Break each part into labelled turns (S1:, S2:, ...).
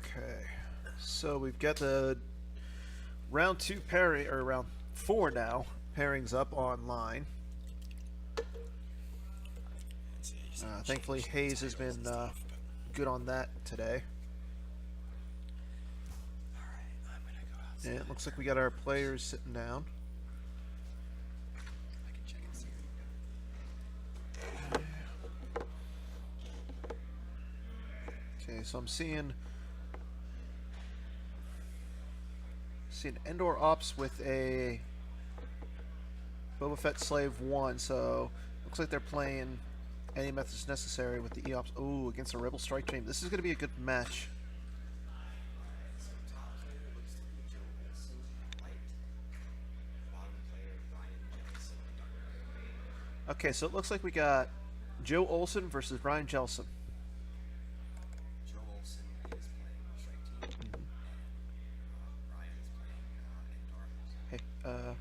S1: Okay, so we've got the round 2 pairing, or round 4 now, pairings up online. Thankfully, Hayes has been good on that today. And it looks like we got our players sitting down. Okay, so I'm seeing Endor Ops with a Boba Fett Slave 1, so looks like they're playing any methods necessary with the EOPS. Ooh, against a Rebel Strike Team. This is going to be a good match. Okay, so it looks like we got Joe Olson versus Ryan Jelson.
S2: Joe Olson is playing Strike Team. Ryan is playing Endor.
S1: Hey,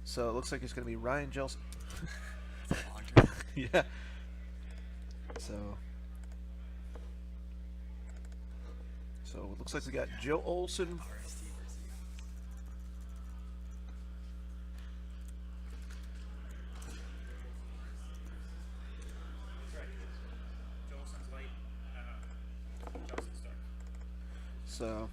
S1: so it looks like it's going to be Ryan Jelson. Yeah. So it looks like we got Joe Olson. So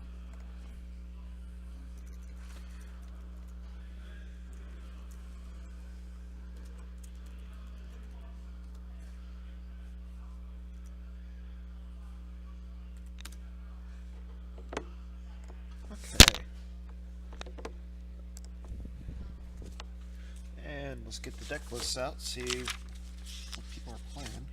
S1: okay. And let's get the deck lists out, see what people are playing.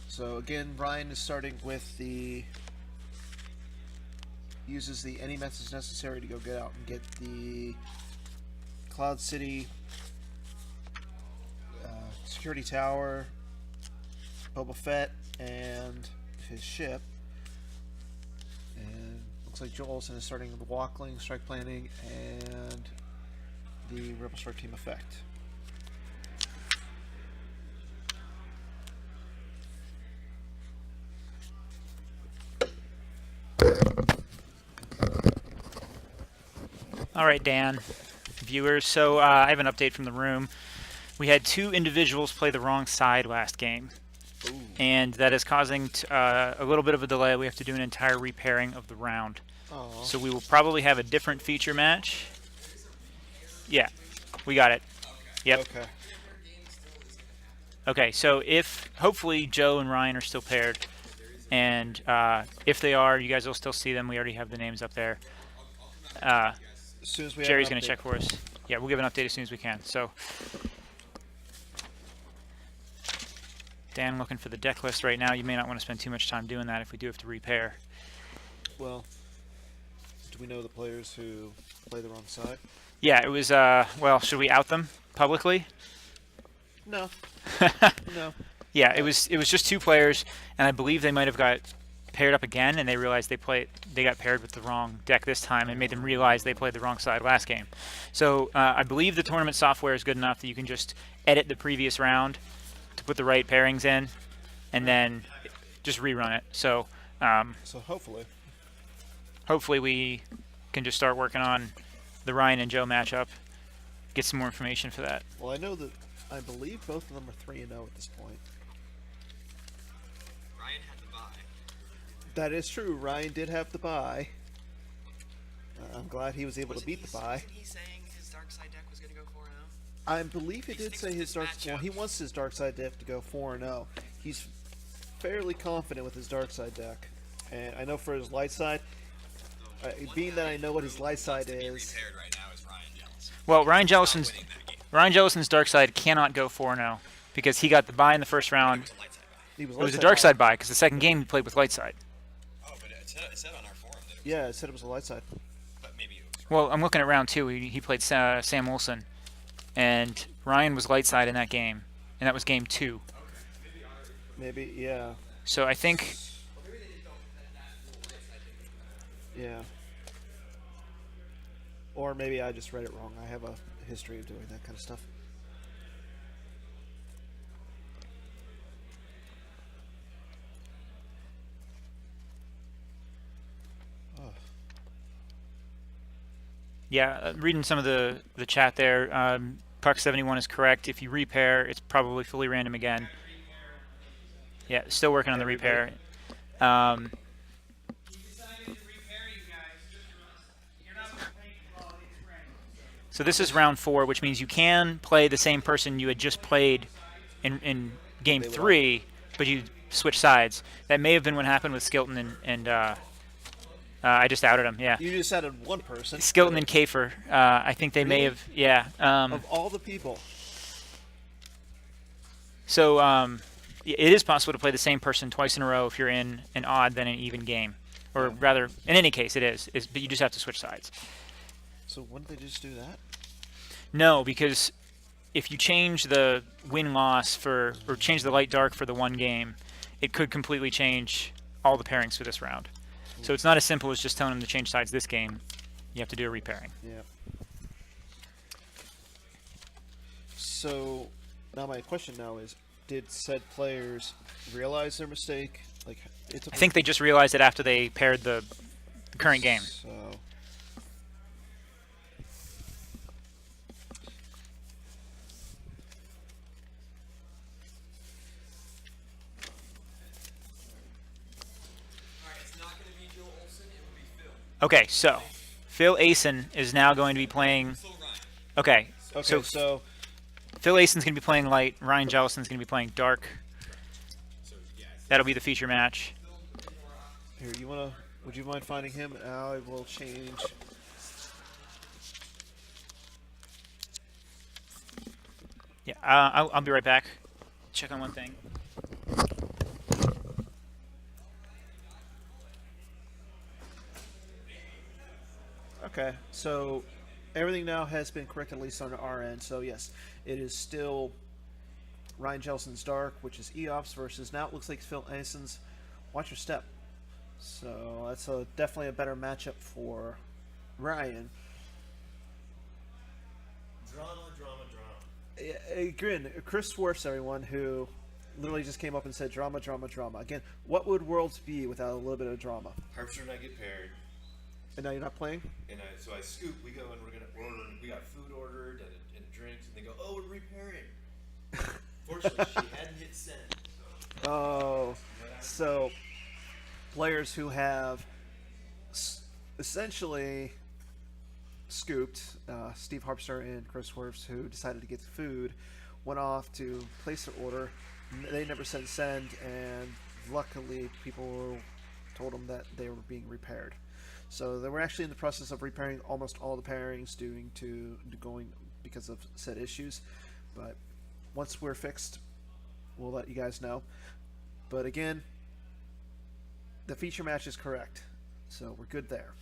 S1: So again, Ryan is starting with uses the any methods necessary to go get out and get the Cloud City security tower, Boba Fett, and his ship. And looks like Joel Olson is starting with the Walkling, Strike Planning, and the Rebel Strike Team effect.
S3: All right, Dan, viewers. So I have an update from the room. We had 2 individuals play the wrong side last game, and that is causing a little bit of a delay. We have to do an entire repairing of the round.
S1: Aww.
S3: So we will probably have a different feature match. Yeah, we got it. Yep.
S1: Okay.
S3: Okay, so if hopefully Joe and Ryan are still paired, and if they are, you guys will still see them. We already have the names up there.
S1: As soon as we
S3: Jerry's
S1: have
S3: going to check for us. Yeah, we'll give an update as soon as we can. So, Dan looking for the deck list right now. You may not want to spend too much time doing that if we do have to repair.
S1: Well, do we know the players who play the wrong side?
S3: Yeah, it was, well, should we out them publicly?
S1: No. No.
S3: Yeah, it was just 2 players, and I believe they might have got paired up again, and they realized they got paired with the wrong deck this time, and made them realize they played the wrong side last game. So I believe the tournament software is good enough that you can just edit the previous round to put the right pairings in, and then just rerun it. So
S1: So
S3: hopefully we can just start working on the Ryan and Joe matchup, get some more information for that.
S1: well, I believe both of them are 3-0 at this point.
S2: Ryan had the bye.
S1: That is true. Ryan did have the bye. I'm glad he was able to beat the bye.
S2: Wasn't he saying his dark side deck was going to go 4-0?
S1: I believe he did say his dark. Well, he wants his dark side deck to go 4-0. He's fairly confident with his dark side deck, and I know for his light side, being that I know what his light side is.
S2: Repaired right now is Ryan Jellison.
S3: Well, Ryan
S2: Not
S3: Jellison's
S2: winning that game.
S3: Ryan Jellison's dark side cannot go 4-0 because he got the bye in the first
S2: It
S3: round.
S2: was a light side buy.
S1: He was
S3: It was a
S1: light
S3: dark
S1: side
S3: side bye because the second game he played with light side.
S2: Oh, but it said on our forum that it was.
S1: Yeah, it said it was a light side.
S2: But maybe it was wrong.
S3: Well, I'm looking at round 2. He played Sam Olson, and Ryan was light side in that game, and that was game 2.
S1: Maybe, yeah.
S3: So I think
S1: Yeah. Or maybe I just read it wrong. I have a history of doing that kind of stuff.
S3: yeah, reading some of the chat there, Puck71 is correct. If you repair, it's probably fully random again. Yeah, still working on the repair. Um, so this is round 4, which means you can play the same person you had just played in game 3, but you switch sides. That may have been what happened with Skilton and I just outed him. Yeah,
S1: You just added one person.
S3: Skilton and Kafer. I think they may have. Yeah.
S1: Of all the people.
S3: So it is possible to play the same person twice in a row if you're in an odd than an even game, or rather, in any case, it is. But you just have to switch sides.
S1: So wouldn't they just do that?
S3: No, because if you change the win-loss or change the light-dark for the one game, it could completely change all the pairings for this round. So it's not as simple as just telling them to change sides this game. You have to do a repairing.
S1: Yeah. So now my question now is, did said players realize their mistake? Like, it took
S3: I think they just realized it after they paired the current game.
S1: So
S2: Alright, it's not going to be Joe Olsen, it will be Phil.
S3: Okay, so Phil Asen is now going to be playing.
S2: Phil Ryan.
S3: Okay,
S1: okay,
S3: so
S1: so
S3: Phil Asen's going to be playing light. Ryan Jellison's going to be playing dark.
S2: So, yeah, it's
S3: That'll be the feature match.
S1: here, would you mind finding him? I will change.
S3: Yeah, I'll be right back. Check on one thing.
S1: Okay, so everything now has been corrected, at least on our end. So yes, it is still Ryan Jellison's Dark, which is EOPS versus now it looks like Phil Asen's Watch Your Step. So that's definitely a better matchup for Ryan.
S4: Drama, drama, drama.
S1: Grin, Chris Swartz, everyone, who literally just came up and said drama, drama, drama. Again, what would Worlds be without a little bit of drama?
S4: Harpster and I get paired,
S1: And now you're not playing?
S4: and so I scoop. We go and we're ordering. We got food ordered and drinks, and they go, "Oh, we're repairing." Fortunately, she hadn't hit send.
S1: Oh, so players who have essentially scooped, Steve Harpster and Chris Swerves, who decided to get the food, went off to place their order. They never said send, and luckily people told them that they were being repaired. So they were actually in the process of repairing almost all the pairings going because of said issues. But once we're fixed, we'll let you guys know. But again, the feature match is correct, so we're good there.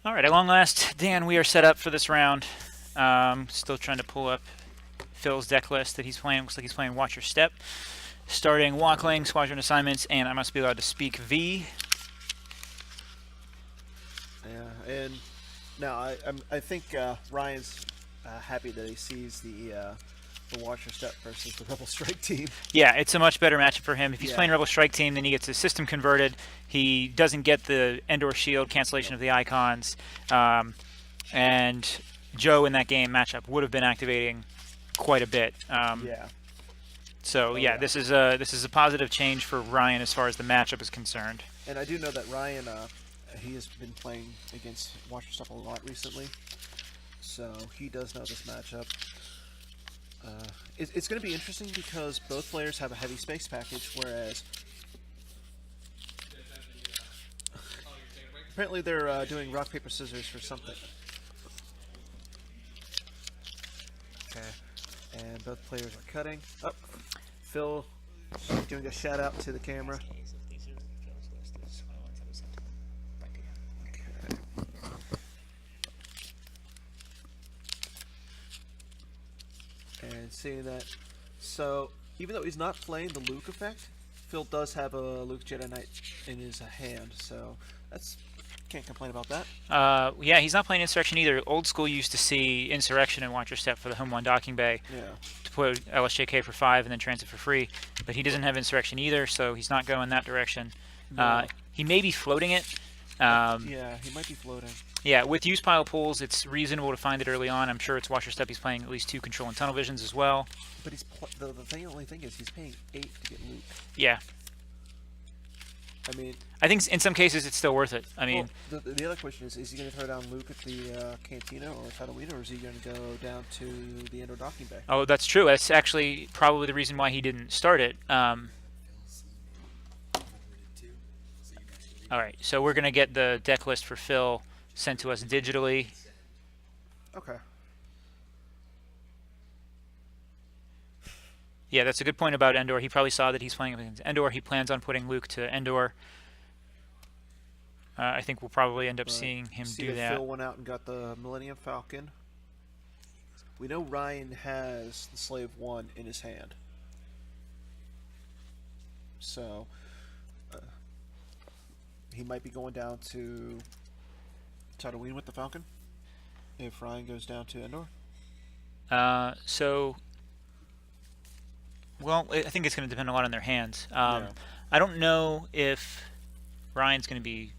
S3: All right, at long last, Dan, we are set up for this round. Still trying to pull up Phil's deck list that he's playing. Looks like he's playing Watch Your Step. Starting Walkling, Squadron Assignments, and I must be allowed to speak V.
S1: Yeah, and now I think Ryan's happy that he sees the the Watcher Step versus the Rebel Strike team.
S3: Yeah, it's a much better matchup for him. If he's
S1: Yeah.
S3: playing Rebel Strike Team, then he gets his system converted. He doesn't get the Endor Shield cancellation of the icons. And Joe in that game matchup would have been activating quite a bit.
S1: Yeah.
S3: So yeah,
S1: yeah.
S3: this is a positive change for Ryan as far as the matchup is concerned.
S1: And I do know that Ryan, he has been playing against Watcher Step a lot recently, so he does know this matchup. It's going to be interesting because both players have a heavy space package, whereas apparently they're doing rock, paper, scissors for something. Okay, and both players are cutting. Oh, Phil doing a shout out to the camera. Okay. And seeing that, so even though he's not playing the Luke effect, Phil does have a Luke Jedi Knight in his hand, so that's can't complain about that.
S3: Yeah, he's not playing Insurrection either. Old school used to see Insurrection and Watcher Step for the Home 1 docking bay
S1: Yeah.
S3: to put LSJK for 5 and then transit for free, but he doesn't have Insurrection either, so he's not going that direction.
S1: No.
S3: He may be floating it.
S1: Yeah, he might be floating.
S3: Yeah, with use pile pools, it's reasonable to find it early on. I'm sure it's Watcher Step. He's playing at least 2 control and tunnel visions as well.
S1: But he's the only thing is he's paying 8 to get Luke.
S3: Yeah,
S1: I mean,
S3: I think in some cases it's still worth it. I mean,
S1: well, the other question is he going to throw down Luke at the Cantina or Tatooine, or is he going to go down to the Endor docking bay?
S3: oh, that's true. That's actually probably the reason why he didn't start it. All right, so we're going to get the deck list for Phil sent to us digitally.
S1: Okay.
S3: Yeah, that's a good point about Endor. He probably saw that he's playing against Endor. He plans on putting Luke to Endor. I think we'll probably end up seeing him
S1: See
S3: do
S1: that
S3: that.
S1: Phil went out and got the Millennium Falcon. We know Ryan has the Slave 1 in his hand. So, he might be going down to Tatooine with the Falcon if Ryan goes down to Endor.
S3: Well, I think it's going to depend a lot on their hands.
S1: Yeah.
S3: I don't know if Ryan's going to be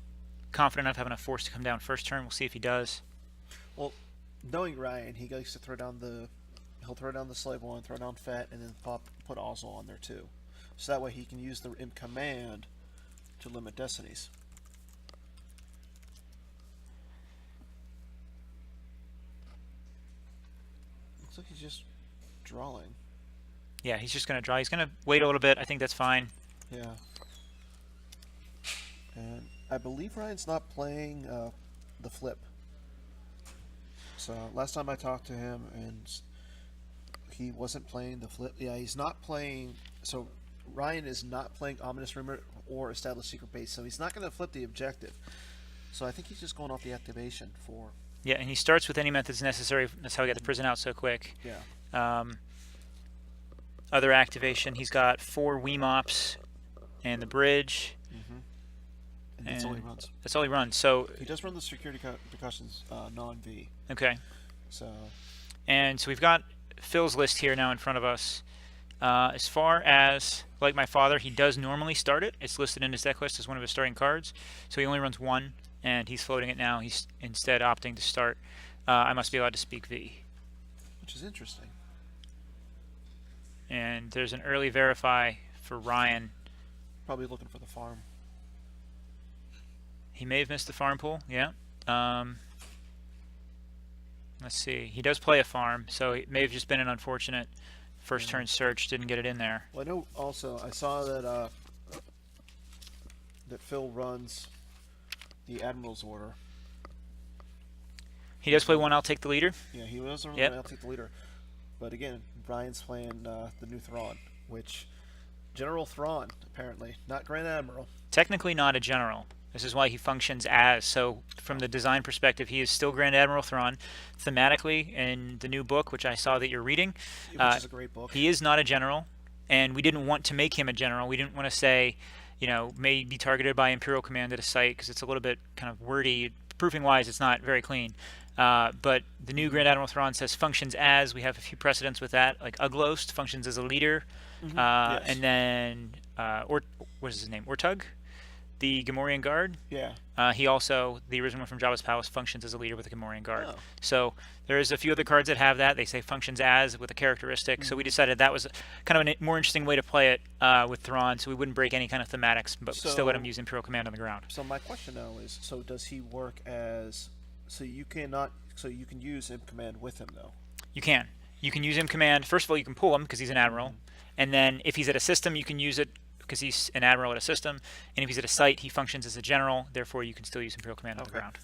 S3: confident enough, have enough force to come down first turn. We'll see if he does.
S1: Well, knowing Ryan, he likes to throw down he'll throw down the Slave 1, throw down Fett, and then put Ozzel on there too. So that way he can use the Imp Command to limit Destinies. Looks like he's just drawing.
S3: Yeah, he's just going to draw. He's going to wait a little bit. I think that's fine.
S1: Yeah. And I believe Ryan's not playing the flip. So last time I talked to him, and he wasn't playing the flip. Yeah, he's not playing. So Ryan is not playing Ominous Rumor or Established Secret Base. So he's not going to flip the objective. So I think he's just going off the activation for.
S3: Yeah, and he starts with any methods necessary. That's how he got the prison out so quick.
S1: Yeah.
S3: Other activation, he's got 4 Weemops and the bridge.
S1: And that's all he
S3: And
S1: runs.
S3: That's all he runs. So
S1: He does run the security precautions non-V.
S3: okay,
S1: So
S3: and so we've got Phil's list here now in front of us. As far as like my father, he does normally start it. It's listed in his deck list as one of his starting cards. So he only runs 1, and he's floating it now. He's instead opting to start. I must be allowed to speak V.
S1: which is interesting.
S3: And there's an early verify for Ryan.
S1: Probably looking for the farm.
S3: He may have missed the farm pool. Yeah. Let's see. He does play a farm, so it may have just been an unfortunate first turn search. Didn't get it in there.
S1: Well, I know also I saw that that Phil runs the Admiral's Order.
S3: He does play 1. I'll take the leader.
S1: Yeah, he was on
S3: Yep.
S1: I'll take the leader. But again, Brian's playing the new Thrawn, which General Thrawn apparently, not Grand Admiral.
S3: Technically not a general. This is why he functions as. So from the design perspective, he is still Grand Admiral Thrawn. Thematically, in the new book, which I saw that you're reading,
S1: Which is a great book.
S3: he is not a general, and we didn't want to make him a general. We didn't want to say, may be targeted by Imperial Command at a site, because it's a little bit kind of wordy. proofing wise, it's not very clean. But the new Grand Admiral Thrawn says functions as. We have a few precedents with that, like Uglost functions as a leader,
S1: Yes.
S3: and then what is his name? Ortug, the Gamorrean guard.
S1: Yeah.
S3: He also, the original one from Jabba's palace, functions as a leader with a Gamorrean guard.
S1: Oh.
S3: So there's a few other cards that have that. They say functions as with a characteristic. So we decided that was kind of a more interesting way to play it with Thrawn, so we wouldn't break any kind of thematics, but still let him
S1: So-
S3: use Imperial Command on the ground.
S1: So my question now is, so does he work as? So you can use Imp Command with him though.
S3: You can. You can use Imp Command. First of all, you can pull him because he's an admiral, and then if he's at a system, you can use it because he's an admiral at a system, and if he's at a site, he functions as a general. Therefore, you can still use Imperial Command on the
S1: Okay.
S3: ground.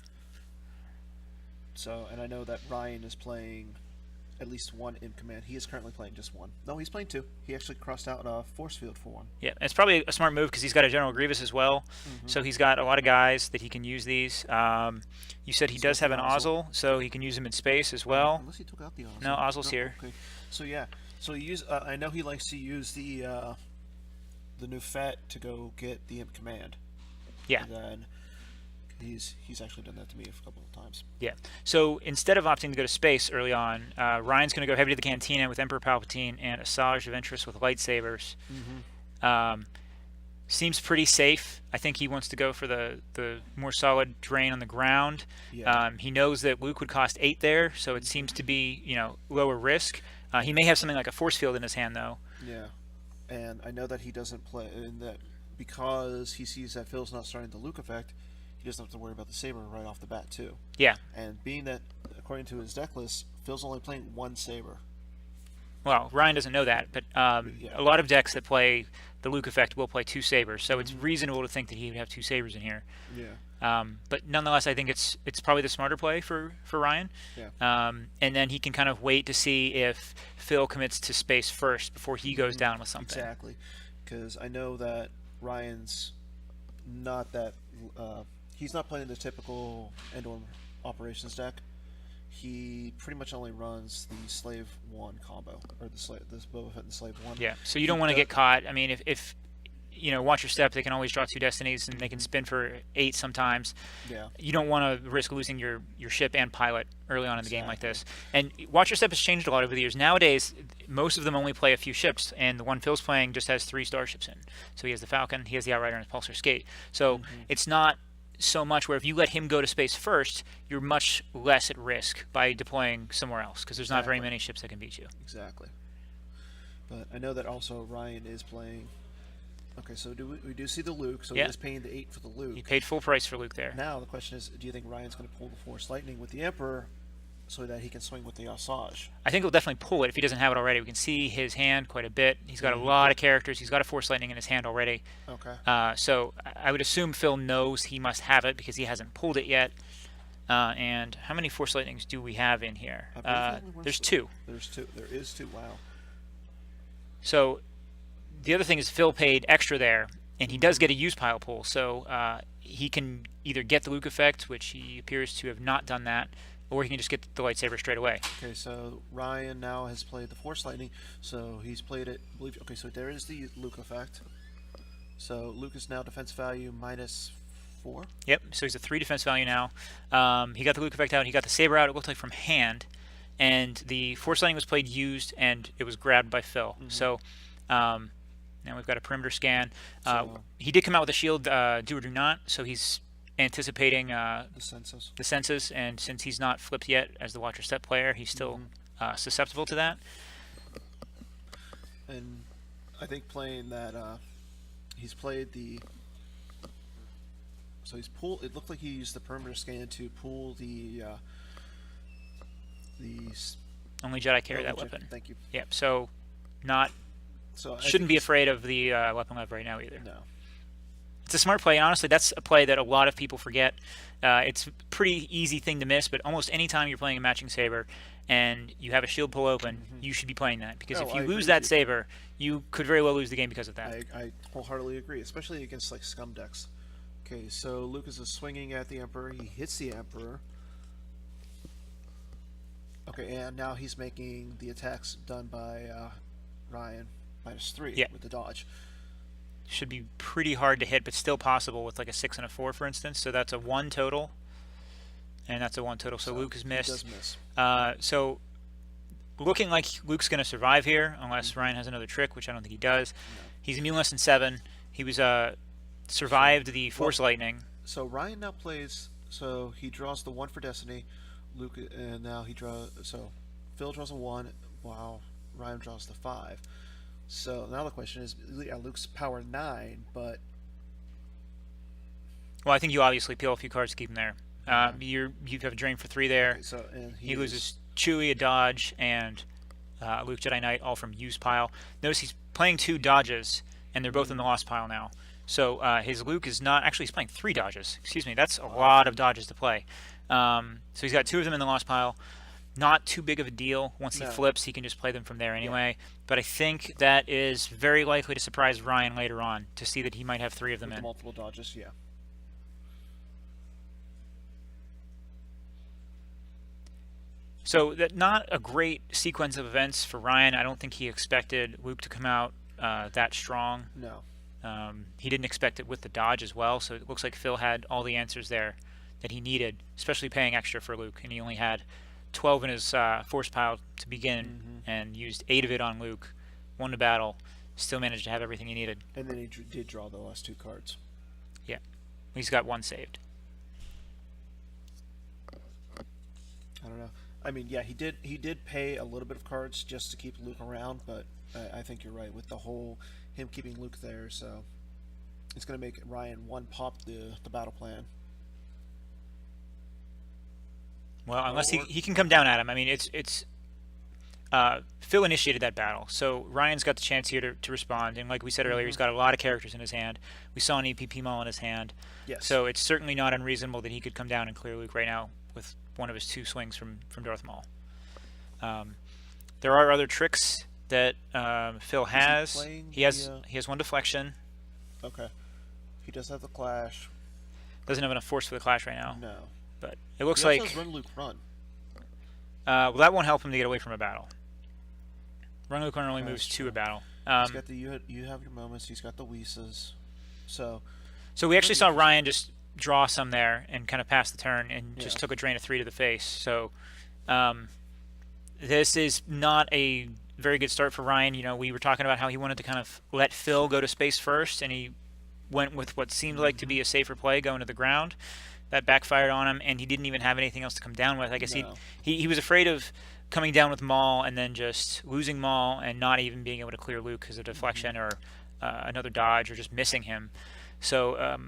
S1: So, and I know that Ryan is playing at least one Imp Command. He is currently playing just one. No, he's playing two. He actually crossed out a Force Field for one.
S3: Yeah, and it's probably a smart move because he's got a General Grievous as well, so he's got a lot of guys that he can use these. You said he
S1: So
S3: does have an
S1: Ozzel.
S3: Ozzel, so he can use him in space as well.
S1: Unless he took out the Ozzel.
S3: No, Ozzel's here.
S1: Okay. So yeah. So he use. I know he likes to use the new Fett to go get the Imp Command.
S3: Yeah.
S1: And then he's actually done that to me a couple of times.
S3: Yeah. So instead of opting to go to space early on, Ryan's going to go heavy to the Cantina with Emperor Palpatine and Asajj of Ventress with lightsabers. Seems pretty safe. I think he wants to go for the more solid drain on the ground.
S1: Yeah.
S3: He knows that Luke would cost 8 there, so it seems to be lower risk. He may have something like a force field in his hand though.
S1: Yeah. And I know that he doesn't play in that because he sees that Phil's not starting the Luke effect. He doesn't have to worry about the saber right off the bat too.
S3: Yeah.
S1: And being that, according to his deck list, Phil's only playing one saber.
S3: Well, Ryan doesn't know that, but a lot of decks that play the Luke effect will play 2 sabers, so it's reasonable to think that he would have 2 sabers in here.
S1: Yeah.
S3: But nonetheless, I think it's probably the smarter play for Ryan.
S1: Yeah.
S3: And then he can kind of wait to see if Phil commits to space first before he goes down with something.
S1: Exactly. Because I know that Ryan's not that. He's not playing the typical Endor operations deck. He pretty much only runs the Slave 1 combo, or this Boba Fett and Slave 1.
S3: Yeah, so you don't want to get caught. I mean, if watch your step, they can always draw 2 destinies, and they can spin for 8 sometimes.
S1: Yeah.
S3: You don't want to risk losing your ship and pilot early on in the game like this. And watch your step has changed a lot over the years. Nowadays, most of them only play a few ships, and the one Phil's playing just has 3 starships in. So he has the Falcon, he has the Outrider, and his Pulsar Skate. So it's not so much where if you let him go to space first, you're much less at risk by deploying somewhere else, because there's not very
S1: Exactly.
S3: many ships that can beat you.
S1: Exactly. But I know that also Ryan is playing. Okay, so we do see the Luke, so
S3: Yeah.
S1: he is paying the 8 for the Luke.
S3: He paid full price for Luke there.
S1: Now the question is, do you think Ryan's going to pull the Force Lightning with the Emperor so that he can swing with the Asajj?
S3: I think he'll definitely pull it if he doesn't have it already. We can see his hand quite a bit. He's got a lot of characters. He's got a Force Lightning in his hand already.
S1: Okay.
S3: So I would assume Phil knows he must have it because he hasn't pulled it yet. And how many Force Lightnings do we have in here?
S1: I believe he only runs
S3: There's
S1: the-
S3: 2.
S1: There's 2. There is 2. Wow.
S3: So the other thing is Phil paid extra there, and he does get a use pile pull. So he can either get the Luke effect, which he appears to have not done that, or he can just get the lightsaber straight away.
S1: Okay, so Ryan now has played the Force Lightning, so he's played it. Okay, so there is the Luke effect. So Luke is now defense value -4.
S3: Yep, so he's a 3 defense value now. He got the Luke effect out. He got the saber out, it looked like from hand. And the Force Lightning was played used, and it was grabbed by Phil. So now we've got a perimeter scan. He did come out with a shield, do or do not, so he's anticipating
S1: The census.
S3: the senses. And since he's not flipped yet as the Watcher Step player, he's still susceptible to that.
S1: And I think playing that, he's played the. So he's pulled. It looked like he used the perimeter scan to pull the.
S3: Only Jedi carry that
S1: Jedi-
S3: weapon.
S1: Thank you.
S3: Yep, so not
S1: So I
S3: shouldn't
S1: think
S3: be
S1: he's-
S3: afraid of the weapon lab right now either.
S1: No.
S3: It's a smart play, and honestly, that's a play that a lot of people forget. It's a pretty easy thing to miss, but almost any time you're playing a matching saber and you have a shield pull open, you should be playing that, because
S1: Oh,
S3: if
S1: I
S3: you
S1: agree
S3: lose
S1: with
S3: that
S1: you.
S3: saber, you could very well lose the game because of that.
S1: I wholeheartedly agree, especially against like scum decks. Okay, so Lucas is swinging at the Emperor. He hits the Emperor. Okay, and now he's making the attacks done by Ryan -3
S3: Yeah.
S1: with the dodge.
S3: Should be pretty hard to hit, but still possible with like a 6 and a 4, for instance. So that's a 1 total. and that's a 1 total. So Luke is
S1: He
S3: missed.
S1: does miss.
S3: So looking like Luke's going to survive here, unless Ryan has another trick, which I don't think he does. He's immuneless in 7. He was survived the Force Lightning.
S1: So Ryan now plays. So he draws the 1 for Destiny. Luke, and now he draws. So Phil draws a 1, while Ryan draws the 5. So now the question is, yeah, Luke's power 9, but
S3: Well, I think you obviously peel a few cards to keep him there. You have a drain for 3 there.
S1: so and
S3: He loses Chewie, a dodge, and Luke Jedi Knight, all from use pile. Notice he's playing 2 dodges, and they're both in the lost pile now. So his Luke is not actually, he's playing 3 dodges. Excuse me, that's a lot of dodges to play. So he's got 2 of them in the lost pile. Not too big of a deal. Once he
S1: No.
S3: flips, he can just play them from there anyway. But I think that is very likely to surprise Ryan later on to see that he might have 3 of them
S1: with
S3: in.
S1: multiple dodges. Yeah.
S3: So that not a great sequence of events for Ryan. I don't think he expected Luke to come out that strong.
S1: No.
S3: He didn't expect it with the dodge as well, so it looks like Phil had all the answers there that he needed, especially paying extra for Luke, and he only had 12 in his force pile to begin and used 8 of it on Luke, won the battle, still managed to have everything he needed.
S1: And then he did draw the last 2 cards.
S3: Yeah, he's got 1 saved.
S1: I don't know. I mean, yeah, he did pay a little bit of cards just to keep Luke around, but I think you're right with the whole him keeping Luke there. So it's going to make Ryan one pop the battle plan.
S3: Well, unless he can come down at him. I mean, it's Phil initiated that battle, so Ryan's got the chance here to respond. And like we said earlier, he's got a lot of characters in his hand. We saw an EPP Maul in his hand,
S1: Yes.
S3: so it's certainly not unreasonable that he could come down and clear Luke right now with one of his 2 swings from Darth Maul. There are other tricks that Phil has.
S1: playing
S3: He has 1 deflection.
S1: Okay. He does have the clash.
S3: Doesn't have enough force for the clash right now,
S1: No.
S3: but it looks
S1: He also
S3: like
S1: has Run Luke Run.
S3: well, that won't help him to get away from a battle. Run Luke Run only
S1: That's
S3: moves to
S1: true.
S3: a battle.
S1: He's got the you have your moments. He's got the Whis. So
S3: So we actually saw Ryan just draw some there and kind of pass the turn and just
S1: Yeah.
S3: took a drain of 3 to the face. So this is not a very good start for Ryan. You know, we were talking about how he wanted to kind of let Phil go to space first, and he went with what seemed like to be a safer play, going to the ground. That backfired on him, and he didn't even have anything else to come down with. I guess
S1: No.
S3: he was afraid of coming down with Maul and then just losing Maul and not even being able to clear Luke because of deflection or another dodge or just missing him. So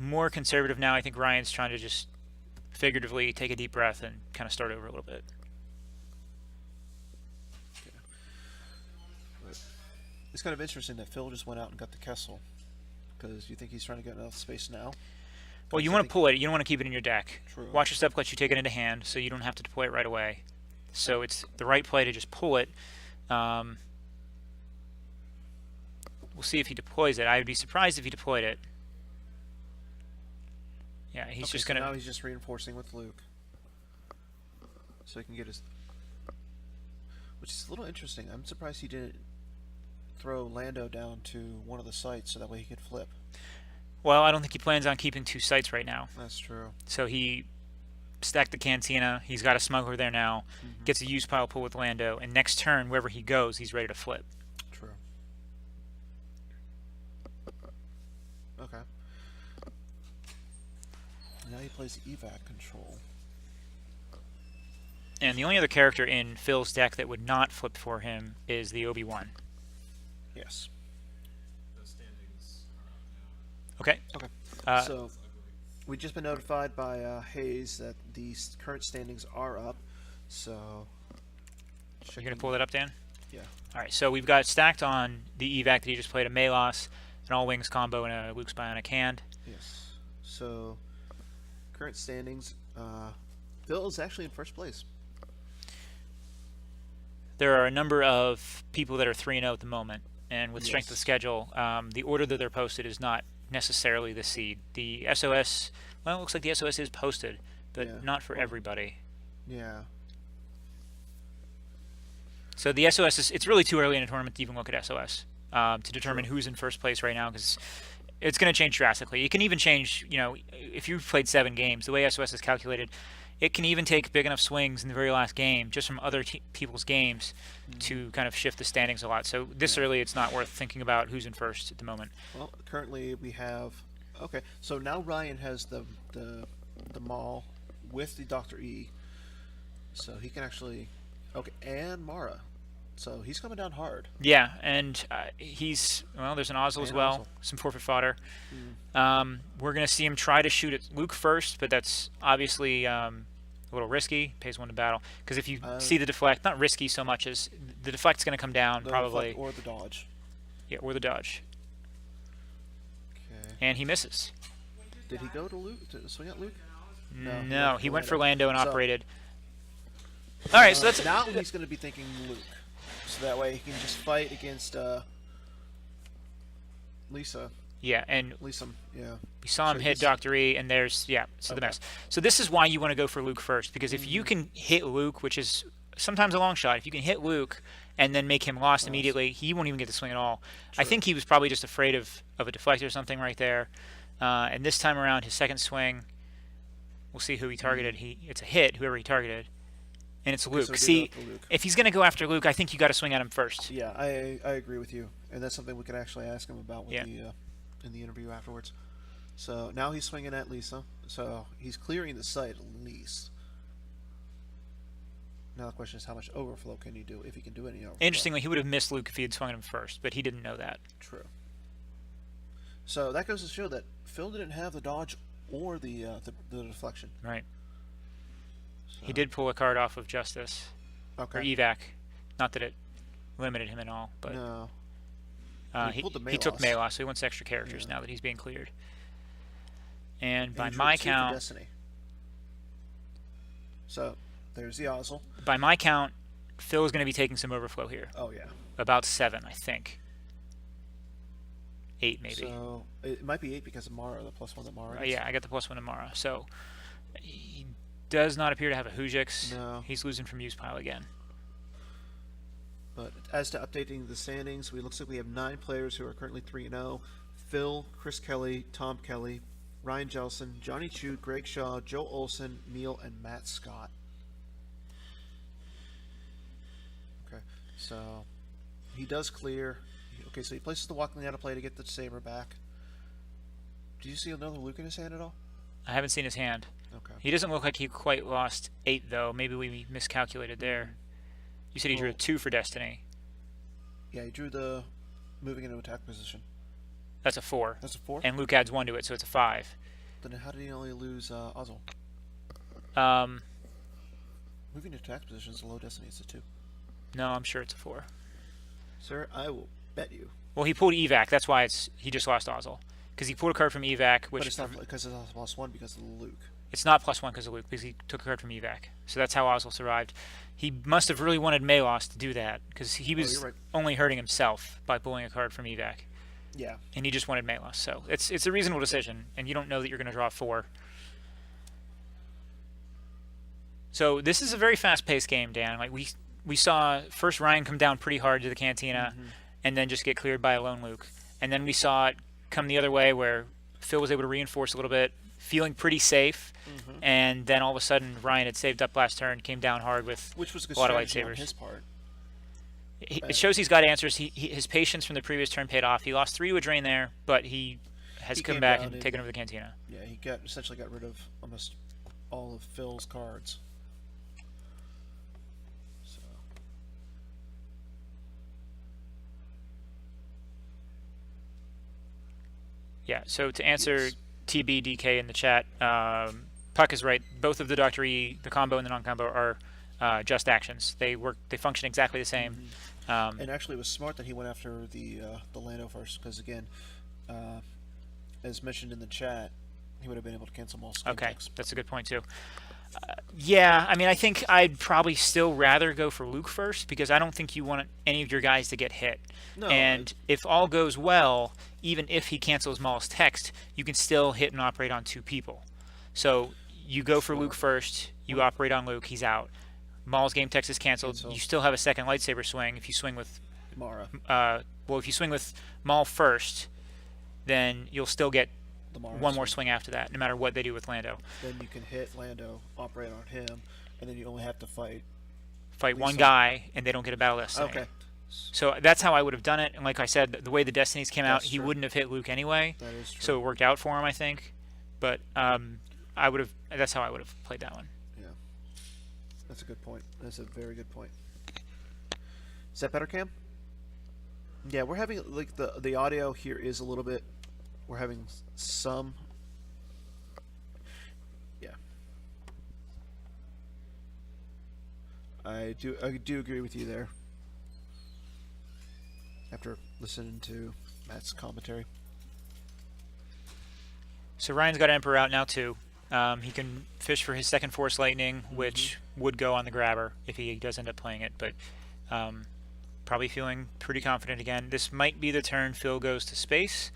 S3: more conservative now. I think Ryan's trying to just figuratively take a deep breath and kind of start over a little bit.
S1: it's kind of interesting that Phil just went out and got the Kessel, because you think he's trying to get enough space now.
S3: Well, you
S1: I
S3: want to
S1: think-
S3: pull it. You don't want to keep it in your deck.
S1: True.
S3: Watch your step let you take it into hand, so you don't have to deploy it right away. So it's the right play to just pull it. We'll see if he deploys it. I would be surprised if he deployed it. Yeah, he's
S1: Okay,
S3: just
S1: so
S3: gonna.
S1: now he's just reinforcing with Luke, so he can get his. Which is a little interesting. I'm surprised he didn't throw Lando down to one of the sites so that way he could flip.
S3: Well, I don't think he plans on keeping 2 sites right now.
S1: That's true.
S3: So he stacked the Cantina. He's got a smuggler there now. Gets a use pile pull with Lando, and next turn, wherever he goes, he's ready to flip.
S1: True. Okay. Now he plays evac control.
S3: And the only other character in Phil's deck that would not flip for him is the Obi-Wan.
S1: Yes.
S2: Those standings are up now.
S3: Okay.
S1: Okay. So we've just been notified by Hayes that the current standings are up. So
S3: You're going to pull that up, Dan?
S1: Yeah.
S3: All right, so we've got stacked on the evac that he just played a Malos, an all-wings combo, and a Luke's Bionic hand.
S1: Yes. So current standings, Phil is actually in first place.
S3: There are a number of people that are 3-0 at the moment, and with strength of
S1: Yes.
S3: schedule, the order that they're posted is not necessarily the seed. The SOS, well, it looks like the SOS is posted, but
S1: Yeah.
S3: not for everybody.
S1: Yeah.
S3: So the SOS is, it's really too early in a tournament to even look at SOS to determine who's in first place right now, because it's going to change drastically. It can even change, if you've played 7 games, the way SOS is calculated, it can even take big enough swings in the very last game just from other people's games to kind of shift the standings a lot. So this early, it's not worth thinking about who's in first at the moment.
S1: Well, currently we have. Okay, so now Ryan has the Maul with the Dr. E, so he can actually. Okay, and Mara, so he's coming down hard.
S3: Yeah, and there's an Ozil as
S1: And
S3: well,
S1: Ozil.
S3: some forfeit fodder. We're going to see him try to shoot at Luke first, but that's obviously a little risky. Pays 1 to battle. Because if you see the deflect, not risky so much as the deflect's going to come down
S1: The
S3: probably.
S1: deflect or the dodge.
S3: Yeah, or the dodge.
S1: Okay.
S3: And he misses.
S1: Did he go to Luke to swing at Luke?
S3: No, he went for Lando and
S1: So-
S3: operated. All right, so that's
S1: now he's going to be thinking Luke, so that way he can just fight against Lisa.
S3: yeah, and
S1: Lisa, yeah.
S3: we saw him
S1: So
S3: hit
S1: he's-
S3: Dr. E, and there's the
S1: Okay.
S3: mess. So this is why you want to go for Luke first, because if
S1: Mm-hmm.
S3: you can hit Luke, which is sometimes a long shot, if you can hit Luke and then make him lost immediately, he won't even get the swing at all. I think he was probably just afraid of a deflector or something right there. And this time around, his second swing, we'll see who he targeted. It's a hit, whoever he targeted. And it's Luke.
S1: so he did
S3: See,
S1: go for Luke.
S3: if he's going to go after Luke, I think you got to swing at him first.
S1: Yeah, I agree with you, and that's something we could actually ask him about with
S3: Yeah.
S1: in the interview afterwards. So now he's swinging at Lisa, so he's clearing the site at least. Now the question is, how much overflow can you do, if he can do any overflow?
S3: Interestingly, he would have missed Luke if he had swung at him first, but he didn't know that.
S1: True. So that goes to show that Phil didn't have the dodge or the deflection.
S3: Right.
S1: So,
S3: He did pull a card off of Justice, or
S1: Okay.
S3: evac. Not that it limited him at all, but
S1: No. He
S3: he
S1: pulled the
S3: he took
S1: Malos.
S3: Malos, so he wants extra characters
S1: Yeah.
S3: now that he's being cleared. And by
S1: And he drew
S3: my
S1: 2 for
S3: count,
S1: Destiny. So there's the Ozil.
S3: Phil is going to be taking some overflow here.
S1: Oh yeah.
S3: About 7, I think. 8 maybe.
S1: So it might be 8 because of Mara, the +1 that Mara. gets.
S3: Yeah, I got the +1 tomorrow. So he does not appear to have a Hujix.
S1: No.
S3: He's losing from use pile again.
S1: But as to updating the standings, looks like we have 9 players who are currently 3-0. Phil, Chris Kelly, Tom Kelly, Ryan Jelson, Johnny Chu, Greg Shaw, Joe Olson, Neil, and Matt Scott. Okay, so he does clear. Okay, so he places the Walking out of play to get the saber back. Do you see another Luke in his hand at all?
S3: I haven't seen his hand.
S1: Okay.
S3: He doesn't look like he quite lost 8 though. Maybe we miscalculated there. You said he drew a
S1: Well-
S3: 2 for Destiny.
S1: Yeah, he drew the moving into attack position.
S3: That's a 4.
S1: That's a 4?
S3: And Luke adds 1 to it, so it's a 5.
S1: Then how did he only lose Ozil? Moving to attack position is a low Destiny, it's a 2.
S3: No, I'm sure it's a 4.
S1: Sir, I will bet you.
S3: Well, he pulled evac. That's why he just lost Ozil. Because he pulled a card from evac, which
S1: But it's not because it's +1 because of Luke.
S3: it's not +1 because of Luke, because he took a card from evac. So that's how Ozil survived. He must have really wanted Malos to do that, because he was
S1: you're right.
S3: only hurting himself by pulling a card from evac.
S1: Yeah.
S3: And he just wanted Malos. So it's a reasonable decision, and you don't know that you're going to draw 4. So this is a very fast-paced game, Dan. Like we saw first Ryan come down pretty hard to the Cantina, and then just get cleared by a lone Luke. And then we saw it come the other way, where Phil was able to reinforce a little bit, feeling pretty safe. And then all of a sudden, Ryan had saved up last turn, came down hard with
S1: Which was a good
S3: a lot of
S1: strategy on
S3: lightsabers.
S1: his part.
S3: It shows he's got answers. His patience from the previous turn paid off. He lost 3 to a drain there, but he has
S1: He
S3: come
S1: came
S3: back
S1: down
S3: and
S1: and-
S3: taken over the Cantina.
S1: Yeah, he essentially got rid of almost all of Phil's cards. So
S3: Yeah, so to answer
S1: Yes.
S3: TBDK in the chat, Puck is right. Both of the Dr. E, the combo and the non-combo, are just actions. They function exactly the same.
S1: and actually, it was smart that he went after the Lando first, because again, as mentioned in the chat, he would have been able to cancel most game
S3: Okay,
S1: checks.
S3: that's a good point too. Yeah, I mean, I think I'd probably still rather go for Luke first, because I don't think you want any of your guys to get hit.
S1: No,
S3: And if all goes well, even if he cancels Maul's text, you can still hit and operate on 2 people. So you go for Luke first, you operate on Luke, he's out. Maul's game text is canceled.
S1: Cancel.
S3: You still have a second lightsaber swing if you swing with
S1: Mara.
S3: if you swing with Maul first, then you'll still get
S1: The
S3: one more swing after that, no matter what they do with Lando.
S1: Then you can hit Lando, operate on him, and then you only have to fight.
S3: Fight one
S1: Lisa.
S3: guy, and they don't get a battle destiny.
S1: Okay.
S3: So that's how I would have done it. And like I said, the way the destinies came out,
S1: That's
S3: he
S1: true.
S3: wouldn't have hit Luke anyway.
S1: That is true.
S3: So it worked out for him, I think. But I would have. That's how I would have played that one.
S1: Yeah. That's a good point. That's a very good point. Is that better, Cam? Yeah, we're having like the audio here is a little bit. We're having some. Yeah. I do agree with you there. After listening to Matt's commentary.
S3: So Ryan's got Emperor out now too. He can fish for his second Force Lightning, which would go on the grabber if he does end up playing it. But probably feeling pretty confident again. This might be the turn Phil goes to space.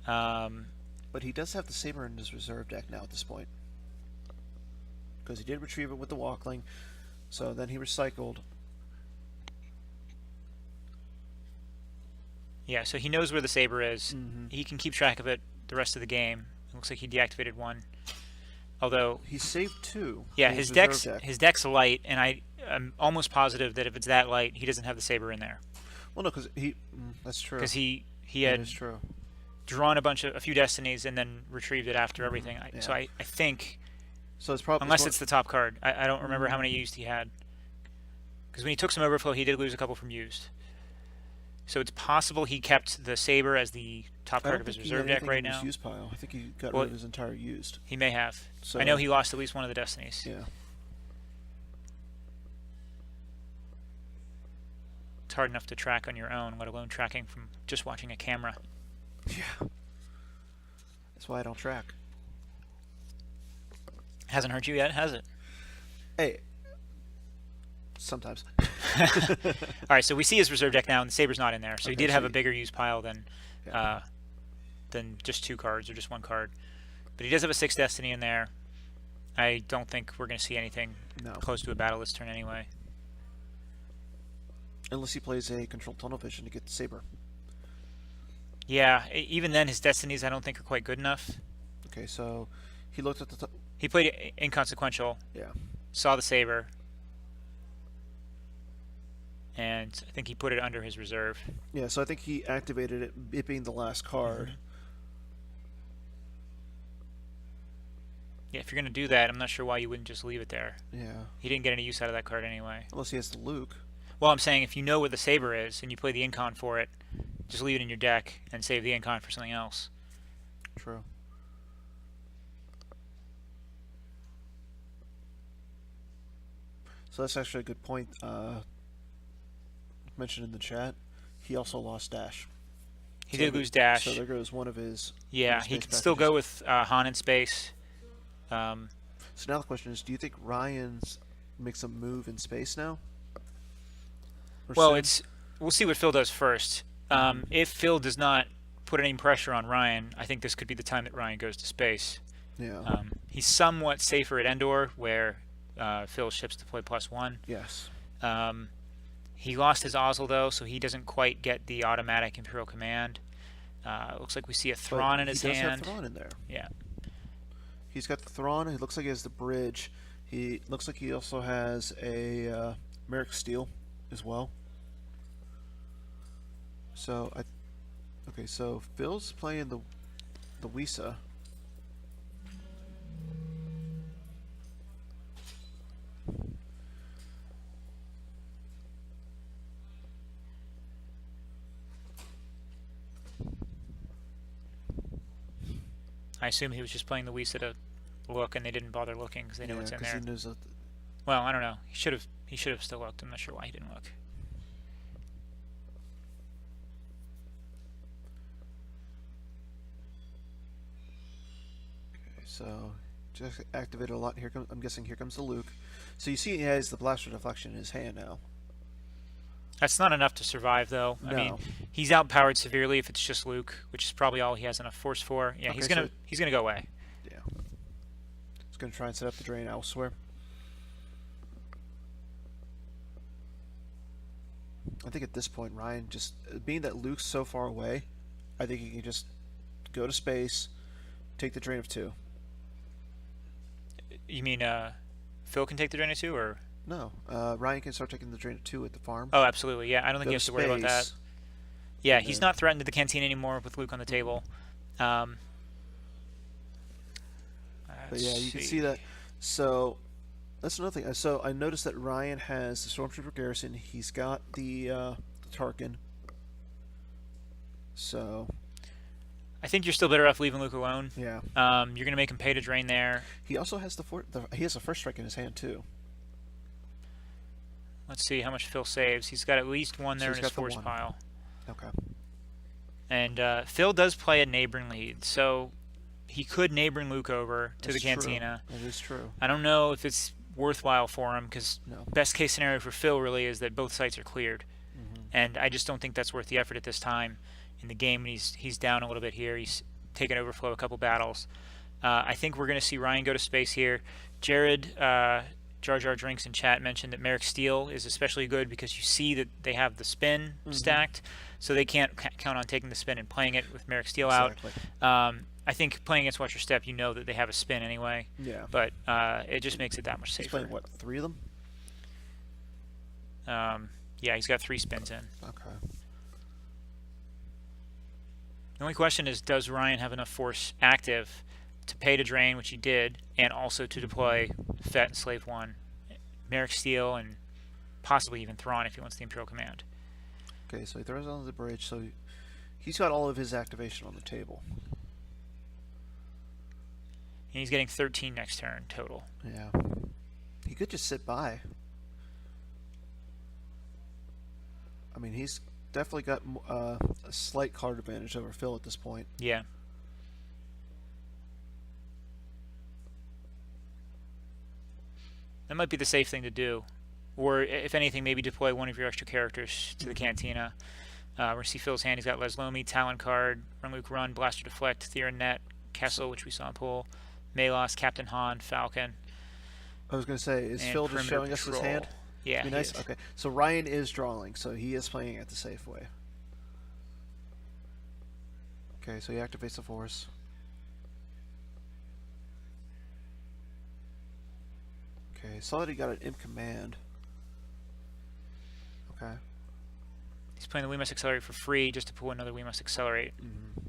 S1: But he does have the Saber in his reserve deck now at this point. Because he did retrieve it with the Walkling. So then he recycled.
S3: Yeah, so he knows where the Saber is. He can keep track of it the rest of the game. It looks like he deactivated one. Although,
S1: He saved 2.
S3: yeah,
S1: in
S3: his
S1: reserve
S3: deck's his deck's light, and I'm almost positive that if it's that light, he doesn't have the Saber in there
S1: Well, no, because he. That's true.
S3: because he
S1: That
S3: had
S1: is true.
S3: drawn a few destinies and then retrieved it after everything. So
S1: Yeah.
S3: I think,
S1: So it's probably.
S3: unless it's the top card, I don't remember how many used he had. Because when he took some overflow, he did lose a couple from used. So it's possible he kept the Saber as the top
S1: I
S3: card
S1: don't
S3: of his
S1: think he had
S3: reserve deck
S1: anything
S3: right
S1: in his
S3: now.
S1: Used pile. I think he got
S3: Well,
S1: rid of his entire used.
S3: He may have.
S1: So,
S3: I know he lost at least one of the destinies.
S1: Yeah.
S3: It's hard enough to track on your own, let alone tracking from just watching a camera.
S1: Yeah. That's why I don't track.
S3: Hasn't hurt you yet, has it?
S1: Hey. Sometimes.
S3: All right, so we see his reserve deck now, and the Saber's not in there. So he
S1: Okay,
S3: did
S1: so
S3: have a
S1: he-
S3: bigger use pile than just 2 cards or just 1 card. But he does have a 6 destiny in there. I don't think we're going to see anything
S1: No.
S3: close to a battle this turn anyway.
S1: Unless he plays a controlled tunnel vision to get the Saber.
S3: Yeah, even then, his destinies I don't think are quite good enough.
S1: Okay, so he looked at the.
S3: He played inconsequential,
S1: Yeah.
S3: saw the Saber, and I think he put it under his reserve.
S1: Yeah, so I think he activated it, it being the last card.
S3: Yeah, if you're going to do that, I'm not sure why you wouldn't just leave it there.
S1: Yeah.
S3: He didn't get any use out of that card anyway.
S1: Unless he has the Luke.
S3: Well, I'm saying if you know where the Saber is and you play the incon for it, just leave it in your deck and save the incon for something else.
S1: True. So that's actually a good point. Mentioned in the chat. He also lost Dash.
S3: He
S1: So
S3: did lose Dash.
S1: So there goes one of his.
S3: Yeah,
S1: his
S3: he
S1: space
S3: can still
S1: packages.
S3: go with Han in space.
S1: So now the question is, do you think Ryan's makes a move in space now? Or
S3: Well,
S1: soon?
S3: we'll see what Phil does first. If Phil does not put any pressure on Ryan, I think this could be the time that Ryan goes to space.
S1: Yeah.
S3: He's somewhat safer at Endor, where Phil ships to play +1.
S1: Yes.
S3: He lost his Ozzel though, so he doesn't quite get the automatic Imperial Command. Looks like we see a
S1: But
S3: Thrawn in his
S1: he does
S3: hand.
S1: have Thrawn in there.
S3: Yeah.
S1: He's got the Thrawn. It looks like he has the bridge. He looks like he also has a Merrick Steel as well. So okay. So Phil's playing the Wisa.
S3: I assume he was just playing the Wisa to look, and they didn't bother looking because they know what's in
S1: because
S3: there.
S1: he knows that.
S3: Well, I don't know. He should have still looked. I'm not sure why he didn't look.
S1: So just activated a lot. Here comes. I'm guessing here comes the Luke. So you see he has the blaster deflection in his hand now.
S3: That's not enough to survive, though. I mean,
S1: No.
S3: he's outpowered severely if it's just Luke, which is probably all he has enough force for. Yeah,
S1: Okay,
S3: he's gonna go away.
S1: Yeah. He's gonna try and set up the drain elsewhere. I think at this point, Ryan just being that Luke's so far away, I think he can just go to space, take the drain of 2.
S3: You mean Phil can take the drain of 2, or?
S1: No, Ryan can start taking the drain of 2 at the farm.
S3: Oh, absolutely. Yeah, I don't think
S1: Go
S3: he has to worry about that.
S1: space,
S3: Yeah,
S1: and
S3: he's
S1: then-
S3: not threatened to the canteen anymore with Luke on the table.
S1: But
S3: Let's
S1: yeah, you can see that. So that's another thing. So I noticed that Ryan has the Stormtrooper Garrison. He's got the Tarkin. So
S3: I think you're still better off leaving Luke alone.
S1: yeah,
S3: You're going to make him pay to drain there.
S1: he also has he has a first strike in his hand too.
S3: Let's see how much Phil saves. He's got at least one
S1: So
S3: there
S1: he's
S3: in his
S1: got the
S3: force
S1: one.
S3: pile.
S1: Okay.
S3: And Phil does play a neighboring lead, so he could neighboring Luke over to
S1: That's
S3: the cantina.
S1: True. That is true.
S3: I don't know if it's worthwhile for him, because
S1: No.
S3: best case scenario for Phil really is that both sites are cleared.
S1: Mm-hmm.
S3: And I just don't think that's worth the effort at this time in the game. When he's down a little bit here. He's taken overflow a couple battles. I think we're going to see Ryan go to space here. Jared, Jar Jar Drinks in chat mentioned that Merrick Steele is especially good because you see that they have the spin stacked, so they can't count on taking the spin and playing it with Merrick Steele
S1: Exactly.
S3: out. I think playing against Watch Your Step, you know that they have a spin anyway,
S1: Yeah.
S3: but it just makes it that much
S1: He's
S3: safer.
S1: playing what? 3 of them?
S3: Yeah, he's got 3 spins in.
S1: Okay.
S3: The only question is, does Ryan have enough force active to pay to drain, which he did, and also to deploy Fett and Slave 1, Merrick Steele, and possibly even Thrawn if he wants the Imperial Command.
S1: Okay, so he throws it on the bridge. So he's got all of his activation on the table.
S3: And he's getting 13 next turn total.
S1: Yeah. He could just sit by. I mean, he's definitely got a slight card advantage over Phil at this point.
S3: Yeah. That might be the safe thing to do. Or, if anything, maybe deploy one of your extra characters to the Cantina. We're see Phil's hand. He's got Les Lomi, Talon Card, Run Luke Run, Blaster Deflect, Theron Net, Kessel, which we saw in pool, Malos, Captain Han, Falcon,
S1: I was going to say, is
S3: and
S1: Phil just
S3: Perimeter
S1: showing us his
S3: Patrol.
S1: hand?
S3: Yeah,
S1: Be
S3: he
S1: nice.
S3: is.
S1: Okay, so Ryan is drawing, so he is playing it the safe way. Okay, so he activates the force. Okay, saw that he got an imp command. Okay.
S3: He's playing the We Must Accelerate for free just to pull another We Must Accelerate.
S1: Mm-hmm.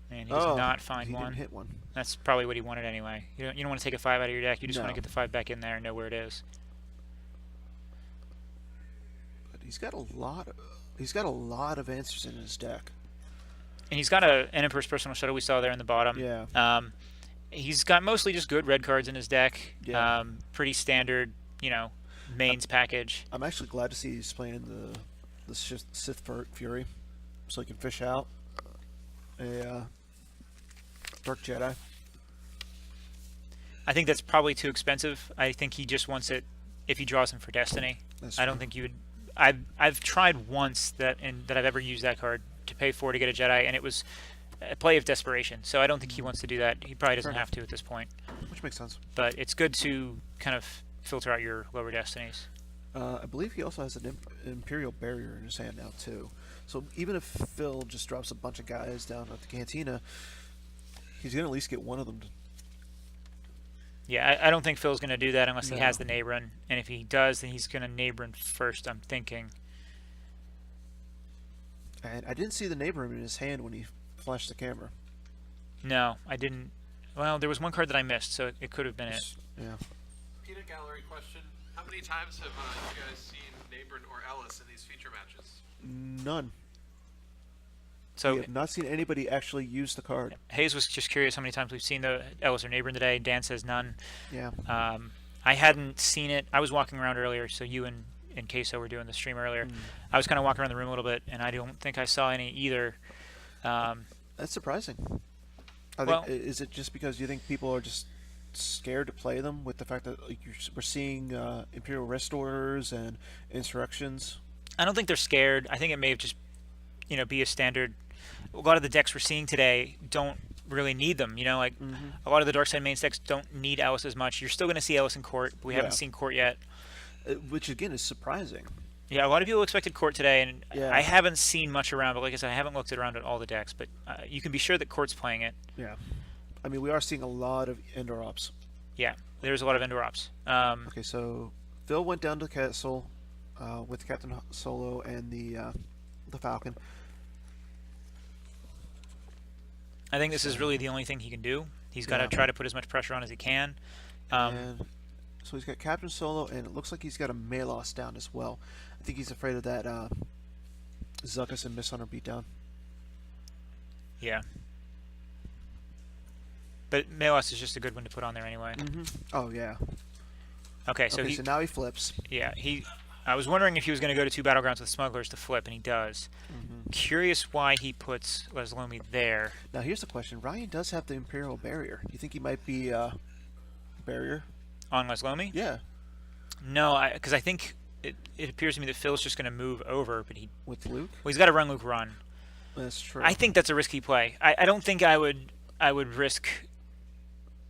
S3: And he does not
S1: he
S3: find one.
S1: didn't hit one.
S3: That's probably what he wanted anyway. You don't want to take a 5 out of your deck. You just want
S1: No.
S3: to get the 5 back in there and know where it is.
S1: But he's got a lot. He's got a lot of answers in his deck.
S3: And he's got an Emperor's Personal Shuttle we saw there in the bottom.
S1: Yeah.
S3: He's got mostly just good red cards in his deck.
S1: Yeah.
S3: Pretty standard, mains package.
S1: I'm actually glad to see he's playing the Sith Fury, so he can fish out a Dark Jedi.
S3: I think that's probably too expensive. I think he just wants it if he draws him for Destiny.
S1: That's
S3: I don't
S1: true.
S3: think you would. I've tried once that I've ever used that card to pay 4 to get a Jedi, and it was a play of desperation. So I don't think he wants to do that. He probably doesn't
S1: Fair
S3: have to at this point.
S1: Which makes sense.
S3: But it's good to kind of filter out your lower destinies.
S1: I believe he also has an Imperial Barrier in his hand now too. So even if Phil just drops a bunch of guys down at the Cantina, he's gonna at least get one of them.
S3: Yeah, I don't think Phil's going to do that unless he
S1: No.
S3: has the Neighborin. And if he does, then he's going to Neighborin first, I'm thinking.
S1: And I didn't see the neighbor in his hand when he flashed the camera.
S3: No, I didn't. Well, there was one card that I missed, so it could have been it.
S1: Yeah.
S2: Peanut Gallery question. How many times have you guys seen Neighbor or Ellis in these feature matches?
S1: None. We
S3: So
S1: have not seen anybody actually use the card.
S3: Hayes was just curious how many times we've seen the Ellis or Neighborin today. Dan says none.
S1: Yeah.
S3: I hadn't seen it. I was walking around earlier, so you and Queso were doing the stream earlier. I was kind of walking around the room a little bit, and I don't think I saw any either.
S1: That's surprising.
S3: Well-
S1: Is it just because you think people are just scared to play them with the fact that we're seeing Imperial Restorers and Insurrections?
S3: I don't think they're scared. I think it may have just, be a standard. A lot of the decks we're seeing today don't really need them. A lot of the Dark Side main decks don't need Ellis as much. You're still going to see Ellis in court, but we haven't
S1: Yeah.
S3: seen court yet.
S1: Which again is surprising.
S3: Yeah, a lot of people expected Court today, and
S1: Yeah.
S3: I haven't seen much around. But like I said, I haven't looked around at all the decks. But you can be sure that Court's playing it.
S1: Yeah. I mean, we are seeing a lot of indoor ops.
S3: Yeah, there's a lot of indoor ops.
S1: Okay, so Phil went down to the castle with Captain Solo and the Falcon.
S3: I think this is really the only thing he can do. He's got to
S1: Yeah.
S3: try to put as much pressure on as he can.
S1: And so he's got Captain Solo, and it looks like he's got a Malos down as well. I think he's afraid of that Zuckuss and Miss Hunter beatdown.
S3: Yeah. But Melos is just a good one to put on there anyway.
S1: Oh, yeah.
S3: Okay, so
S1: Okay,
S3: he,
S1: so now he flips.
S3: yeah, he. I was wondering if he was going to go to 2 battlegrounds with smugglers to flip, and he does. Curious why he puts Leslomi there.
S1: Now, here's the question. Ryan does have the Imperial Barrier. Do you think he might be Barrier?
S3: On Leslomi?
S1: Yeah,
S3: No, because I think it appears to me that Phil's just going to move over, but
S1: with Luke.
S3: well, he's got to run Luke run.
S1: That's true.
S3: I think that's a risky play. I don't think I would risk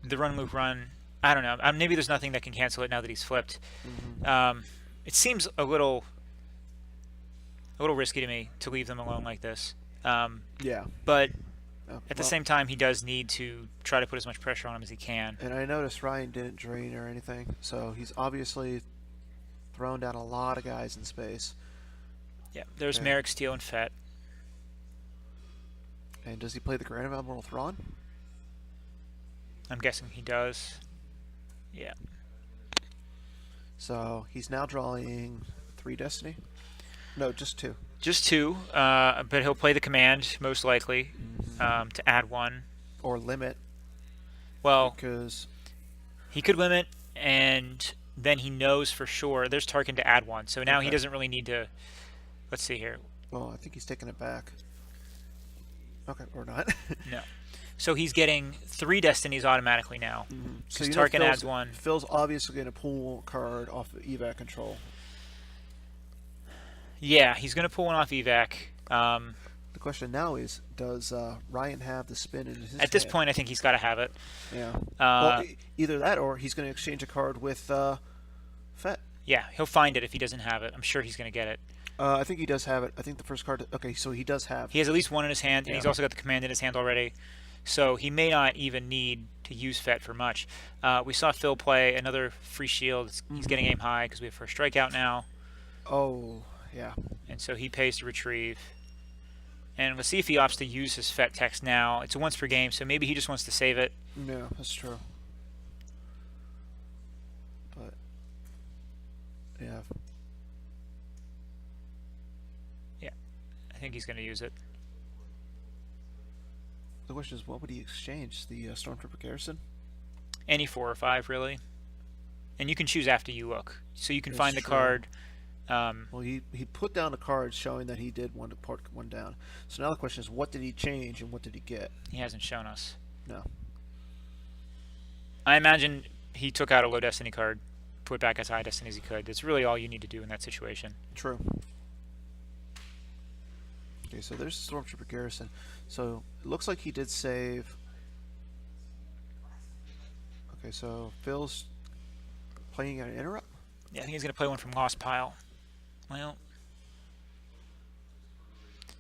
S3: the run Luke run. I don't know. Maybe there's nothing that can cancel it now that he's flipped. It seems a little risky to me to leave them alone like this.
S1: Yeah.
S3: But
S1: Oh,
S3: at the
S1: well,
S3: same time, he does need to try to put as much pressure on him as he can.
S1: And I noticed Ryan didn't drain or anything, so he's obviously thrown down a lot of guys in space.
S3: Yeah, there's
S1: Okay.
S3: Merrick, Steele, and Fett.
S1: And does he play the Grand Admiral Thrawn?
S3: I'm guessing he does. Yeah.
S1: So he's now drawing 3 Destiny. No, just 2.
S3: Just 2, but he'll play the command, most likely, to add 1.
S1: Or limit,
S3: Well,
S1: because
S3: he could limit, and then he knows for sure there's Tarkin to add 1. So now he
S1: Okay.
S3: doesn't really need to. Let's see here.
S1: well, I think he's taking it back. Okay, or not.
S3: No. So he's getting 3 destinies automatically now.
S1: So
S3: Because
S1: you know
S3: Tarkin
S1: Phil's-
S3: adds 1.
S1: Phil's obviously going to pull a card off of evac control.
S3: Yeah, he's going to pull 1 off evac.
S1: The question now is, does Ryan have the spin in his
S3: At this
S1: hand?
S3: point, I think he's got to have it.
S1: Yeah.
S3: Uh,
S1: Well, either that or he's going to exchange a card with Fett.
S3: Yeah, he'll find it if he doesn't have it. I'm sure he's going to get it.
S1: I think he does have it. I think the first card. Okay, so he does have.
S3: He has at least 1 in his hand, and he's
S1: Yeah.
S3: also got the command in his hand already. So he may not even need to use Fett for much. We saw Phil play another free shield. He's getting aim high because we have first strikeout now.
S1: Oh, yeah.
S3: And so he pays to retrieve. And let's see if he opts to use his Fett text now. It's a once per game, so maybe he just wants to save it.
S1: Yeah, that's true. But yeah,
S3: I think he's going to use it.
S1: the question is, what would he exchange? The Stormtrooper Garrison?
S3: Any 4 or 5, really. And you can choose after you look. So you can
S1: That's
S3: find the
S1: true.
S3: card.
S1: Well, he put down a card showing that he did want to put 1 down. So now the question is, what did he change and what did he get?
S3: He hasn't shown us.
S1: No.
S3: I imagine he took out a low destiny card, put back as high destiny as he could. That's really all you need to do in that situation.
S1: True. Okay, so there's the Stormtrooper Garrison. So it looks like he did save. Okay, so Phil's playing at an interrupt.
S3: Yeah, I think he's going to play 1 from Lost Pile. Well,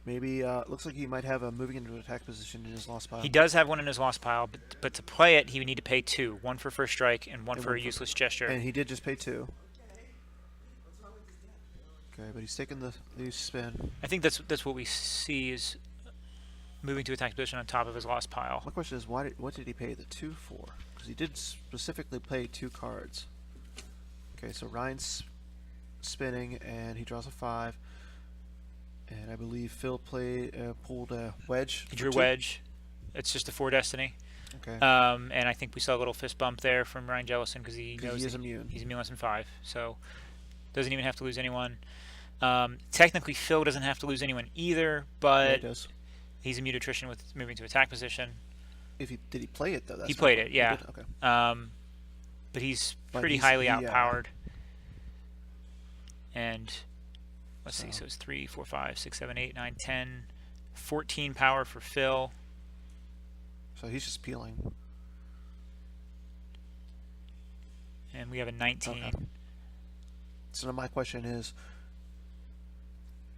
S1: Maybe looks like he might have a moving into attack position in his lost pile.
S3: he does have 1 in his Lost Pile, but to play it, he would need to pay 2. 1 for first strike and 1
S1: And
S3: for a
S1: 1 for-
S3: useless gesture.
S1: And he did just pay 2. Okay, but he's taking the spin.
S3: I think that's what we see is moving to attack position on top of his Lost Pile.
S1: My question is, what did he pay the 2 for? Because he did specifically play 2 cards. Okay, so Ryan's spinning and he draws a 5. And I believe Phil pulled a wedge.
S3: He
S1: for
S3: drew
S1: 2.
S3: wedge. It's just a 4 destiny.
S1: Okay.
S3: And I think we saw a little fist bump there from Ryan Jellison because he
S1: 'Cause
S3: knows
S1: he is
S3: that
S1: immune.
S3: he's immune less than 5. So doesn't even have to lose anyone. Technically, Phil doesn't have to lose anyone either,
S1: Yeah,
S3: but
S1: he does.
S3: he's immune attrition with moving to attack position.
S1: Did he play it though? That's
S3: He
S1: my
S3: played
S1: question.
S3: it, yeah.
S1: He did? Okay.
S3: But he's
S1: But
S3: pretty
S1: he's-
S3: highly
S1: he,
S3: outpowered. And let's see,
S1: So-
S3: so it's 3, 4, 5, 6, 7, 8, 9, 10, 14 power for Phil.
S1: So he's just peeling.
S3: And we have a 19.
S1: Okay. So now my question is,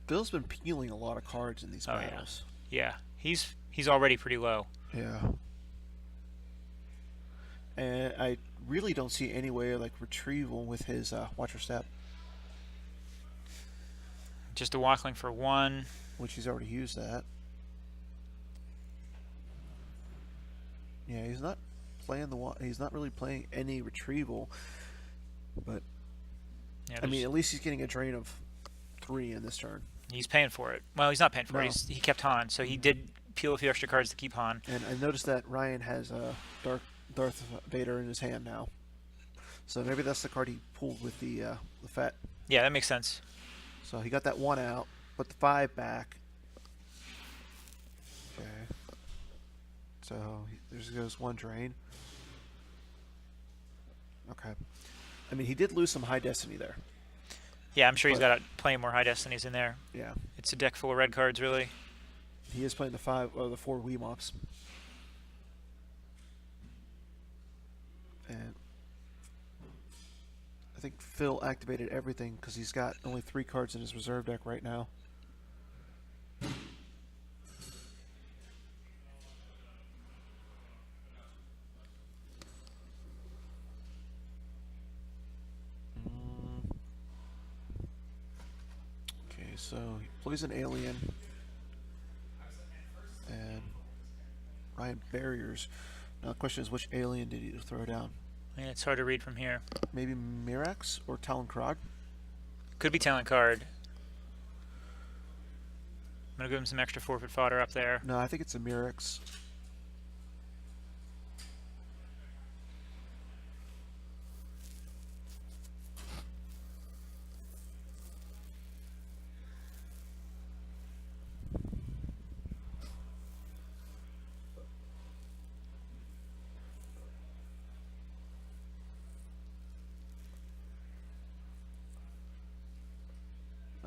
S1: Phil's been peeling a lot of cards in these
S3: Oh, yeah.
S1: battles.
S3: Yeah, he's already pretty low.
S1: Yeah. And I really don't see any way of like retrieval with his Watcher Step,
S3: Just a Walkling for 1.
S1: which he's already used that. Yeah, he's not playing he's not really playing any retrieval, but
S3: Yeah,
S1: I mean,
S3: there's-
S1: at least he's getting a drain of 3 in this turn.
S3: he's paying for it. Well, he's not paying for
S1: No.
S3: it. He kept Han, so he did peel a few extra cards to keep Han.
S1: And I noticed that Ryan has Darth Vader in his hand now, so maybe that's the card he pulled with the Fett.
S3: Yeah, that makes sense.
S1: So he got that 1 out, put the 5 back. Okay. So there goes 1 drain. Okay. I mean, he did lose some high destiny there.
S3: Yeah, I'm sure he's
S1: But-
S3: got plenty more High Destinies in there.
S1: Yeah.
S3: It's a deck full of red cards, really.
S1: He is playing the 4 Weemops. And I think Phil activated everything because he's got only 3 cards in his reserve deck right now. Okay, so he plays an alien. And Ryan barriers. Now the question is, which alien did he throw down?
S3: Yeah, it's hard to read from here.
S1: Maybe Mirax or Talon Krog?
S3: Could be Talent Card. I'm gonna give him some extra forfeit fodder up there.
S1: No, I think it's a Mirax.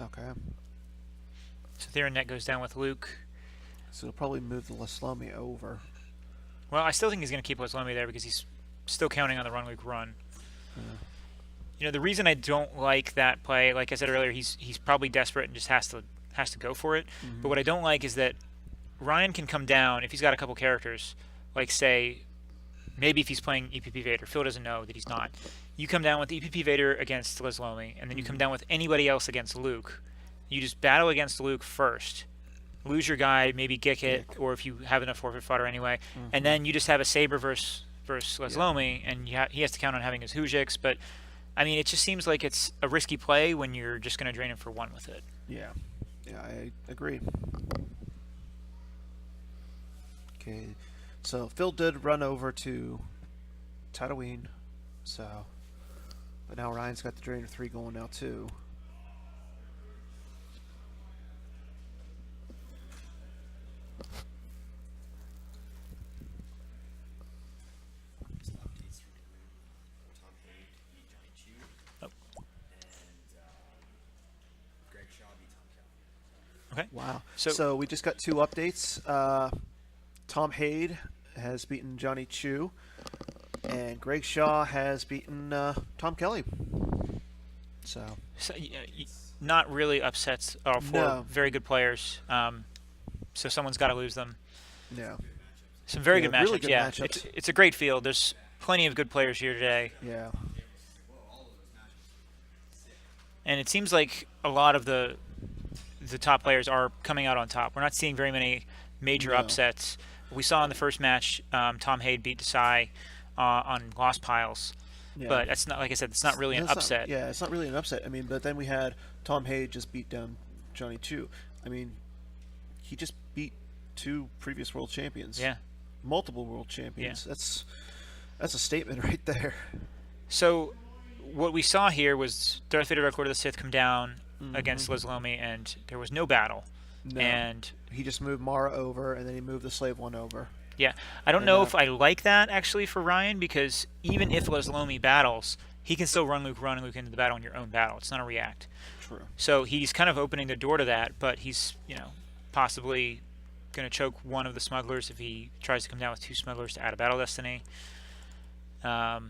S1: Okay.
S3: So Theron Net goes down with Luke.
S1: So he'll probably move the Leslomi over.
S3: Well, I still think he's gonna keep Leslomi there because he's still counting on the Run Luke run. You know, the reason I don't like that play, like I said earlier, he's probably desperate and just has to go for it. But what I don't like is that Ryan can come down if he's got a couple characters, like say, maybe if he's playing EPP Vader. Phil doesn't know that he's not. You come down with EPP Vader against Leslomi, and then you come down with anybody else against Luke. You just battle against Luke first. Lose your guy, maybe Gick it, or if you have enough forfeit fodder anyway, and then you just have a Saber versus Leslomi, and he has to count on having his Hujiks. But I mean, it just seems like it's a risky play when you're just going to drain him for 1 with it.
S1: Yeah. Yeah, I agree. Okay. So Phil did run over to Tatooine. So, but now Ryan's got the drain of 3 going now too.
S4: Some updates from Tom Hague beat Johnny Chu.
S3: Oh.
S4: And Greg Shaw beat Tom Kelly.
S3: Okay.
S1: Wow.
S3: So-
S1: So we just got 2 updates. Tom Hade has beaten Johnny Chu, and Greg Shaw has beaten Tom Kelly. So
S3: So, not really upsets all 4
S1: No.
S3: very good players. So someone's got to lose them.
S1: yeah,
S3: Some very
S1: Yeah,
S3: good matchups.
S1: really good
S3: yeah,
S1: matchups.
S3: It's a great field. There's plenty of good players here today,
S1: yeah,
S3: and it seems like a lot of the top players are coming out on top. We're not seeing very many major
S1: No.
S3: upsets. We saw in the first match, Tom Hade beat Desai on Lost Piles,
S1: yeah.
S3: but that's not, like I said, it's not really an
S1: That's not-
S3: upset.
S1: yeah, it's not really an upset. I mean, but then we had Tom Hade just beat down Johnny Chu. I mean, he just beat 2 previous world champions.
S3: Yeah.
S1: Multiple world champions. That's a statement right there.
S3: So what we saw here was Darth Vader Dark Lord of the Sith come down
S1: Mm-hmm.
S3: against Leslomi, and there was no battle.
S1: No.
S3: And
S1: He just moved Mara over, and then he moved the slave one over.
S3: yeah, I don't
S1: And,
S3: know if I like that actually for Ryan, because even if Leslomi battles, he can still run Luke into the battle in your own battle. It's not a react.
S1: True.
S3: So he's kind of opening the door to that, but he's, possibly going to choke one of the smugglers if he tries to come down with 2 smugglers to add a battle destiny. All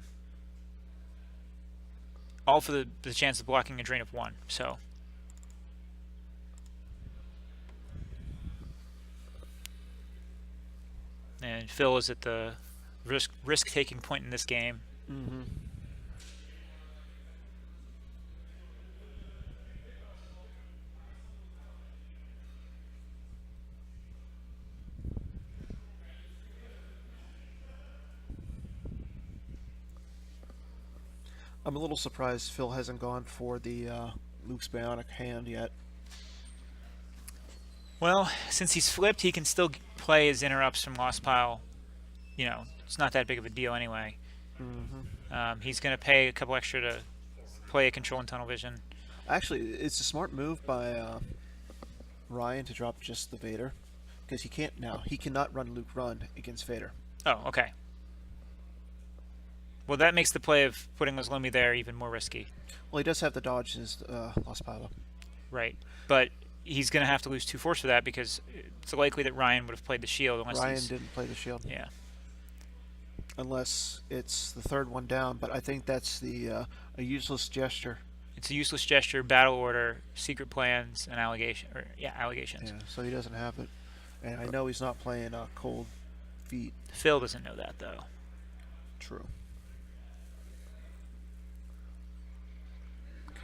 S3: for the chance of blocking a drain of 1. So and Phil is at the risk taking point in this game.
S1: Mm-hmm. I'm a little surprised Phil hasn't gone for the Luke's Bionic hand yet.
S3: Well, since he's flipped, he can still play his interrupts from Lost Pile. You know, it's not that big of a deal anyway.
S1: Mm-hmm.
S3: He's going to pay a couple extra to play a control and tunnel vision.
S1: Actually, it's a smart move by Ryan to drop just the Vader, because he cannot run Luke run against Vader.
S3: Oh, okay. Well, that makes the play of putting Oslomi there even more risky.
S1: Well, he does have the dodge in his Lost Pile.
S3: Right. But he's going to have to lose 2 force for that, because it's likely that Ryan would have played the shield unless
S1: Ryan didn't play the shield.
S3: Yeah.
S1: Unless it's the third one down, but I think that's a useless gesture.
S3: It's a useless gesture, battle order, secret plans, and allegations.
S1: Yeah, so he doesn't have it. And I know he's not playing cold feet.
S3: Phil doesn't know that, though.
S1: True.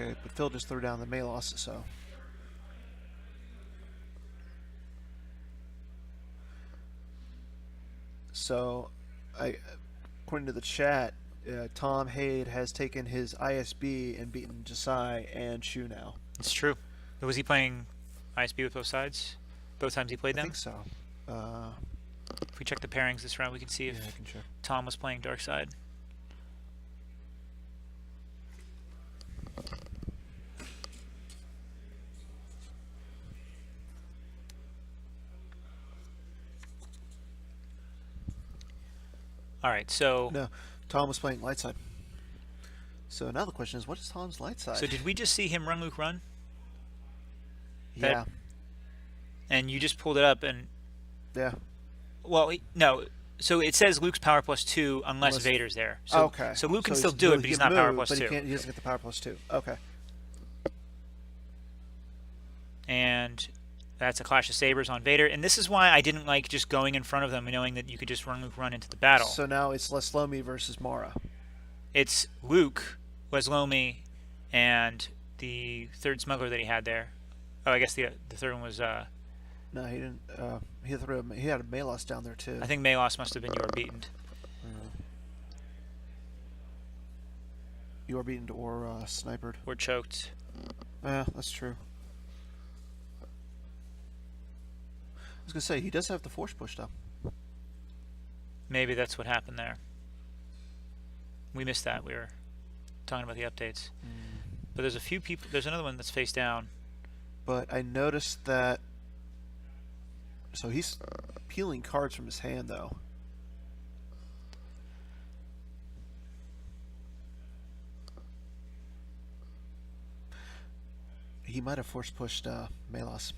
S1: Okay, but Phil just threw down the Malos, so. So, according to the chat, Tom Haid has taken his ISB and beaten Josai and Shu now.
S3: It's true. Was he playing ISB with both sides? Both times he played
S1: I
S3: them?
S1: think so.
S3: If we check the pairings this round, we can see
S1: Yeah,
S3: if
S1: I can check.
S3: Tom was playing Dark Side. All right, so
S1: No, Tom was playing light side. So now the question is, what is Tom's light side?
S3: so did we just see him run Luke run?
S1: Yeah,
S3: And you just pulled it up, and
S1: yeah.
S3: well, no. So it says Luke's power +2 unless
S1: Unless-
S3: Vader's there. So,
S1: Okay.
S3: So Luke can
S1: So
S3: still
S1: he's-
S3: do
S1: so
S3: it,
S1: he
S3: but he's
S1: can
S3: not power
S1: move, but
S3: +2.
S1: he doesn't get the power +2. Okay.
S3: And that's a Clash of Sabers on Vader. And this is why I didn't like just going in front of them and knowing that you could just run Luke run into the battle.
S1: So now it's Leslomi versus Mara.
S3: It's Luke, Leslomi, and the third smuggler that he had there. Oh, I guess the third one was
S1: No, he didn't. He had a Malos down there too.
S3: I think Malos must have been your beaten.
S1: You are beaten or snipered.
S3: Or choked.
S1: Yeah, that's true. I was gonna say he does have the force push though.
S3: Maybe that's what happened there. We missed that. We were talking about the updates. But there's a few people. There's another one that's face down.
S1: But I noticed that. So he's peeling cards from his hand though. He might have force pushed Malos.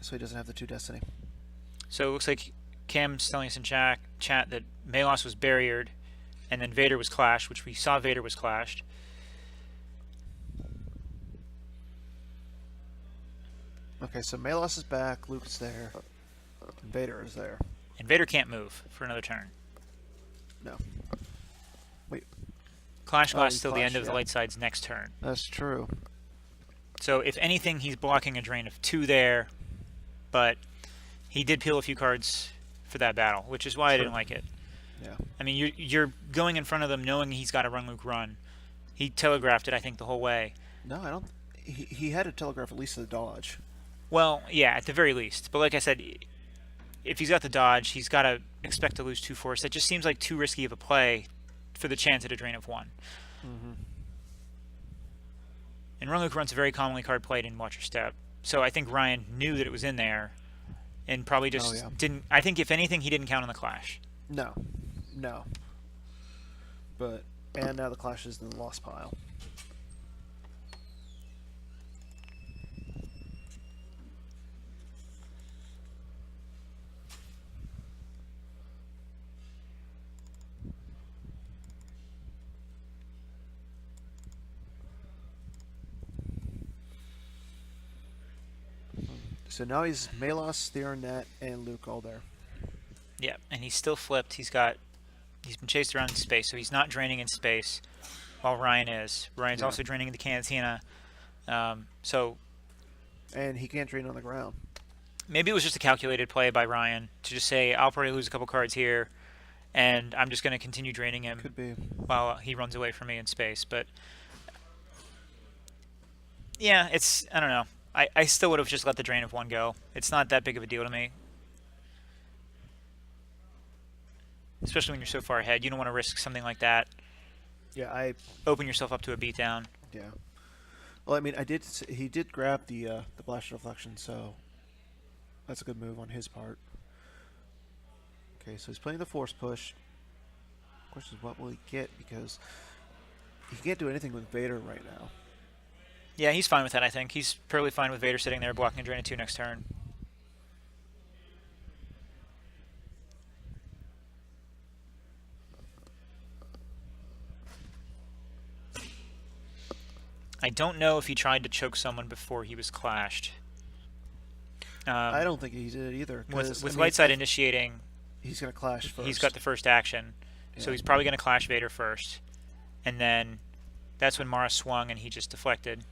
S1: So he doesn't have the 2 destiny.
S3: So it looks like Cam's telling us in chat that Malos was barriered, and then Vader was clashed, which we saw Vader was clashed.
S1: Okay, so Malos is back, Luke's there, and Vader is there.
S3: And Vader can't move for another turn.
S1: No. Wait,
S3: Clash
S1: Oh,
S3: lasts
S1: he
S3: till the end
S1: clashed,
S3: of the
S1: yeah.
S3: light side's next turn.
S1: that's true.
S3: So if anything, he's blocking a drain of 2 there, but he did peel a few cards for that battle, which is why I didn't
S1: Sure.
S3: like it.
S1: Yeah.
S3: I mean, you're going in front of them knowing he's got to run Luke run. He telegraphed it, I think, the whole way.
S1: No, I don't. He had to telegraph at least the dodge.
S3: Well, yeah, at the very least. But like I said, if he's got the dodge, he's got to expect to lose 2 force. That just seems like too risky of a play for the chance at a drain of 1. And Run Luke Run's a very commonly card played in Watch Your Step. So I think Ryan knew that it was in there and probably just
S1: yeah.
S3: didn't. I think, if anything, he didn't count on the clash.
S1: No. But and now the Clash is in the lost pile. So now he's Melos, Theornet, and Luke all there.
S3: Yeah, and he's still flipped. He's been chased around in space, so he's not draining in space, while Ryan is. Ryan's
S1: Yeah.
S3: also draining in the cantina. So
S1: And he can't drain on the ground.
S3: maybe it was just a calculated play by Ryan to just say, I'll probably lose a couple cards here, and I'm just going to continue draining him
S1: Could be.
S3: while he runs away from me in space. But yeah, I don't know. I still would have just let the drain of one go. It's not that big of a deal to me. Especially when you're so far ahead. You don't want to risk something like that.
S1: Yeah,
S3: Open yourself up to a beatdown.
S1: yeah. Well, I mean, he did grab the blast deflection, so that's a good move on his part. Okay, so he's playing the force push. Question is, what will he get? Because he can't do anything with Vader right now.
S3: Yeah, he's fine with that, I think. He's perfectly fine with Vader sitting there blocking a drain of 2 next turn. I don't know if he tried to choke someone before he was clashed.
S1: I don't think he did either. 'Cause,
S3: With
S1: I mean,
S3: Lightside initiating,
S1: he's going to clash first.
S3: he's got the first action. So
S1: Yeah.
S3: he's probably going to clash Vader first. And then that's when Mara swung and he just deflected.